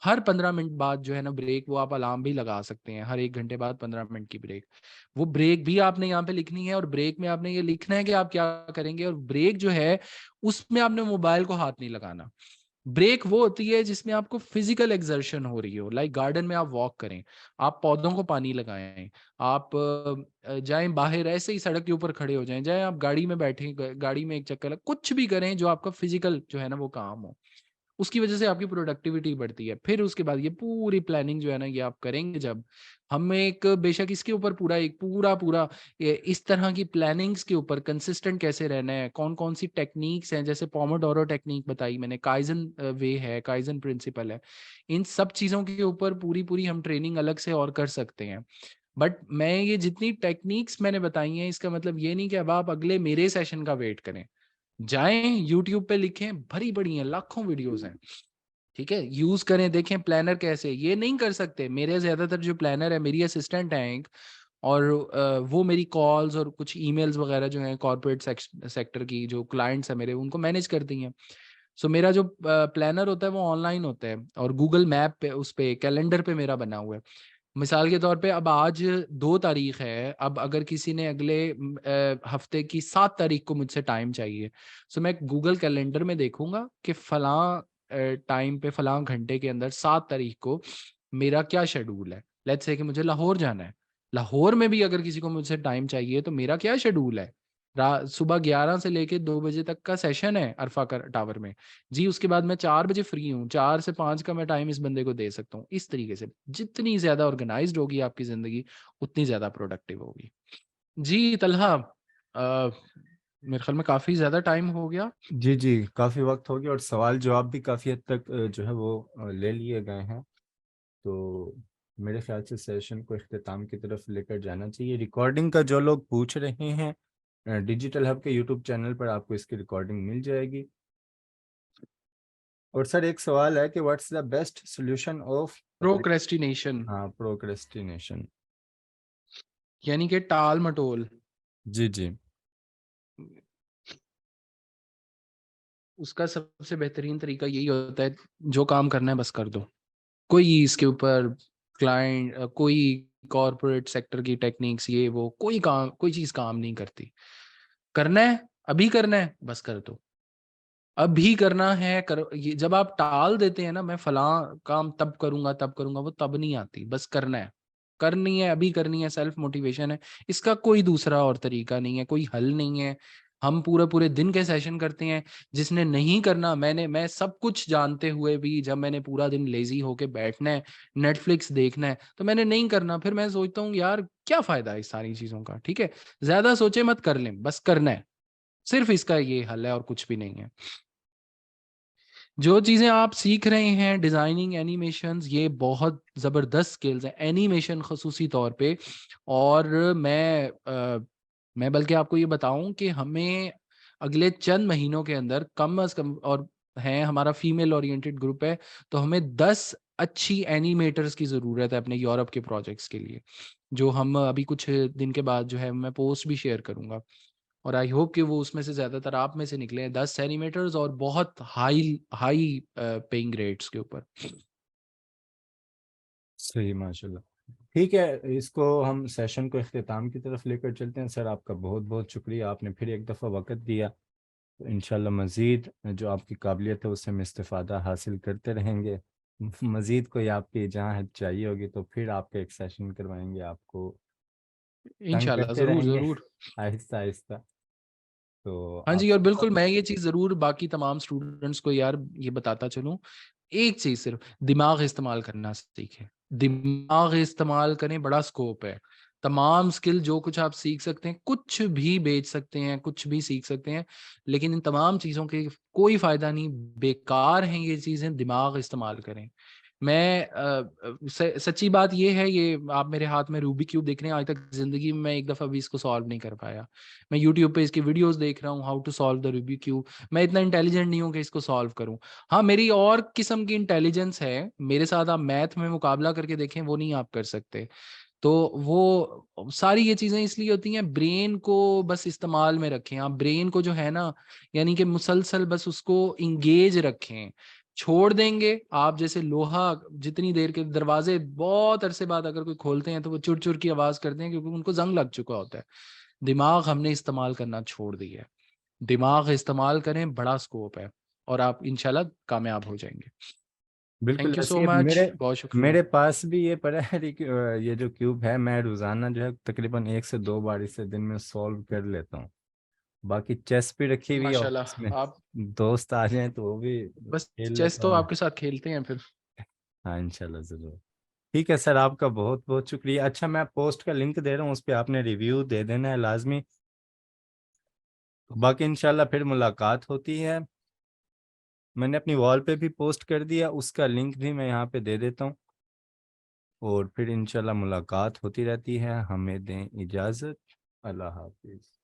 हर 15 मिनट बाद जो है ना ब्रेक, वो आप अलार्म भी लगा सकते हैं, हर 1 घंटे बाद 15 मिनट की ब्रेक। वो ब्रेक भी आपने यहाँ पे लिखनी है, और ब्रेक में आपने ये लिखना है कि आप क्या करेंगे, और ब्रेक जो है उसमें आपने मोबाइल को हाथ नहीं लगाना। ब्रेक वो होती है जिसमें आपको फिजिकल एक्सर्शन हो रही हो, लाइक गार्डन में आप वॉक करें, आप पौधों को पानी लगाएं, आप जाएं बाहर, ऐसे ही सड़क के ऊपर खड़े हो जाएं, जाएं आप गाड़ी में बैठे, गाड़ी में एक चक्कर कुछ भी करें जो आपका फिजिकल जो है ना वो काम हो, उसकी वजह से आपकी प्रोडक्टिविटी बढ़ती है। फिर उसके बाद ये पूरी प्लानिंग जो है ना ये आप करेंगे जब, हम एक बेशक इसके ऊपर पूरा एक पूरा पूरा इस तरह की प्लानिंग्स के ऊपर कंसिस्टेंट कैसे रहना है, कौन कौन सी टेक्निक्स हैं, जैसे पोमोडोरो टेक्निक बताई मैंने, काइजन वे है, काइजन प्रिंसिपल है, इन सब चीज़ों के ऊपर पूरी पूरी हम ट्रेनिंग अलग से और कर सकते हैं। बट मैं ये जितनी टेक्निक्स मैंने बताई हैं, इसका मतलब ये नहीं कि अब आप अगले मेरे सेशन का वेट करें। जाएं यूट्यूब पे लिखें, भरी पड़ी हैं, लाखों वीडियोस हैं, ठीक है, यूज करें, देखें प्लानर कैसे, ये नहीं कर सकते। मेरे ज्यादातर जो प्लानर है, मेरी असिस्टेंट है एक, और वो मेरी कॉल्स और कुछ ईमेल्स वगैरह जो हैं कॉर्पोरेट सेक्टर की, जो क्लाइंट्स है मेरे, उनको मैनेज करती हैं। सो मेरा जो प्लानर होता है वो ऑनलाइन होता है, और गूगल मैप पे, उस पे कैलेंडर पे मेरा बना हुआ है। मिसाल के तौर पे अब आज 2 तारीख है, अब अगर किसी ने अगले हफ्ते की 7 तारीख को मुझसे टाइम चाहिए, सो मैं गूगल कैलेंडर में देखूंगा कि फलां टाइम पे फलां घंटे के अंदर 7 तारीख को मेरा क्या शेड्यूल है। लेट्स से कि मुझे लाहौर जाना है, लाहौर में भी अगर किसी को मुझसे टाइम चाहिए तो मेरा क्या शेड्यूल है। सुबह 11 से लेके 2 बजे तक का सेशन है अरफा का टावर में जी, उसके बाद मैं 4 बजे फ्री हूँ, 4 से 5 का मैं टाइम इस बंदे को दे सकता हूँ। इस तरीके से जितनी ज्यादा ऑर्गेनाइज्ड होगी आपकी जिंदगी, उतनी ज्यादा प्रोडक्टिव होगी। जी तलहा, मेरे ख्याल में काफी ज्यादा टाइम हो गया। जी जी, काफ़ी वक्त हो गया और सवाल जवाब भी काफ़ी हद तक जो है वो ले लिए गए हैं। तो मेरे ख्याल से सेशन को इख्तिताम की तरफ लेकर जाना चाहिए। रिकॉर्डिंग का जो लोग पूछ रहे हैं, डिजिटल हब के यूट्यूब चैनल पर आपको इसकी रिकॉर्डिंग मिल जाएगी। और सर एक सवाल है कि what's the best solution of procrastination, procrastination. यानी कि टाल मटोल, जी जी। उसका सबसे बेहतरीन तरीका यही होता है, जो काम करना है बस कर दो। कोई इसके ऊपर क्लाइंट, कोई कॉर्पोरेट सेक्टर की टेक्निक्स, ये वो, कोई काम, कोई चीज काम नहीं करती। करना है, अभी करना है, बस कर दो। अभी करना है करो। ये जब आप टाल देते हैं ना, मैं फलां काम तब करूंगा तब करूंगा, वो तब नहीं आती। बस करना है, करनी है, अभी करनी है, सेल्फ मोटिवेशन है। इसका कोई दूसरा और तरीका नहीं है, कोई हल नहीं है। हम पूरे पूरे दिन के सेशन करते हैं। जिसने नहीं करना, मैं सब कुछ जानते हुए भी, जब मैंने पूरा दिन लेजी होके बैठना है, नेटफ्लिक्स देखना है, तो मैंने नहीं करना। फिर मैं सोचता हूँ यार क्या फायदा है इस सारी चीजों का। ठीक है, ज्यादा सोचे मत, कर लें, बस करना है। सिर्फ इसका ये हल है और कुछ भी नहीं है। जो चीज़ें आप सीख रहे हैं, डिज़ाइनिंग, एनिमेशंस, ये बहुत ज़बरदस्त स्किल्स हैं, एनिमेशन खसूसी तौर पे। और मैं बल्कि आपको ये बताऊं कि हमें अगले चंद महीनों के अंदर कम अज़ कम, और है हमारा फीमेल ओरिएंटेड ग्रुप है, तो हमें 10 अच्छी एनिमेटर्स की ज़रूरत है अपने यूरोप के प्रोजेक्ट्स के लिए, जो हम अभी कुछ दिन के बाद जो है मैं पोस्ट भी शेयर करूंगा। और आई होप कि वो उसमें से ज्यादातर आप में से निकले हैं, 10 सेंटीमीटर्स और बहुत हाई हाई पेइंग रेट्स के ऊपर। सही, माशाल्लाह। ठीक है, इसको हम सेशन को इख्तिताम की तरफ लेकर चलते हैं। सर आपका बहुत बहुत शुक्रिया, आपने फिर एक दफ़ा वक़्त दिया। तो इंशाल्लाह मज़ीद जो आपकी काबिलियत है उससे हम इस्तिफ़ादा हासिल करते रहेंगे। मज़ीद कोई आपकी जहाँ चाहिए होगी तो फिर आपका एक सेशन करवाएंगे, आपको तंग इंशाल्लाह, करते जरूर रहेंगे जरूर। आहिस्ता आहिस्ता। तो हाँ आप जी, और बिल्कुल मैं ये चीज जरूर बाकी तमाम स्टूडेंट्स को यार ये बताता चलूं, एक चीज सिर्फ, दिमाग इस्तेमाल करना सीखें। दिमाग इस्तेमाल करें, बड़ा स्कोप है। तमाम स्किल जो कुछ आप सीख सकते हैं, कुछ भी बेच सकते हैं, कुछ भी सीख सकते हैं, लेकिन इन तमाम चीजों के कोई फायदा नहीं, बेकार हैं ये चीजें। दिमाग इस्तेमाल करें। मैं सच्ची बात ये है, ये आप मेरे हाथ में रूबी क्यूब देख रहे हैं, आज तक जिंदगी में मैं एक दफा भी इसको सॉल्व नहीं कर पाया। मैं यूट्यूब पे इसकी वीडियोस देख रहा हूँ, how to solve the Rubik cube. मैं इतना इंटेलिजेंट नहीं हूँ कि इसको सॉल्व करूँ। हाँ, मेरी और किस्म की इंटेलिजेंस है, मेरे साथ आप मैथ में मुकाबला करके देखें, वो नहीं आप कर सकते। तो वो सारी ये चीजें इसलिए होती हैं, ब्रेन को बस इस्तेमाल में रखें आप। ब्रेन को जो है ना, यानी कि मुसलसल बस उसको इंगेज रखें। छोड़ देंगे आप, जैसे लोहा, जितनी देर के दरवाजे बहुत अरसे बाद अगर कोई खोलते हैं तो वो चुर चुर की आवाज करते हैं, क्योंकि उनको जंग लग चुका होता है। दिमाग हमने इस्तेमाल करना छोड़ दिया है। दिमाग इस्तेमाल करें, बड़ा स्कोप है, और आप इंशाल्लाह कामयाब हो जाएंगे। बिल्कुल थैंक यू ऐसे सो ही मच, मेरे बहुत शुक्रिया। मेरे पास भी ये पड़ा है ये जो क्यूब है, मैं रोजाना जो है तकरीबन 1 से 2 बार इसे दिन में सॉल्व कर लेता हूँ। बाकी चेस भी रखी हुई है ऑफिस में, माशाल्लाह, आप दोस्त आ जाए तो वो भी बस खेल चेस लेता तो हूँ मैं। आपके साथ खेलते हैं फिर। हाँ इंशाल्लाह जरूर। ठीक है सर, आपका बहुत बहुत शुक्रिया। अच्छा, मैं पोस्ट का लिंक दे रहा हूँ, उस पर आपने रिव्यू दे देना है लाजमी। बाकी इंशाल्लाह फिर मुलाकात होती है। मैंने अपनी वॉल पे भी पोस्ट कर दिया, उसका लिंक भी मैं यहाँ पे दे देता हूँ। और फिर इंशाल्लाह मुलाकात होती रहती है। हमें दें इजाज़त। अल्लाह हाफिज़।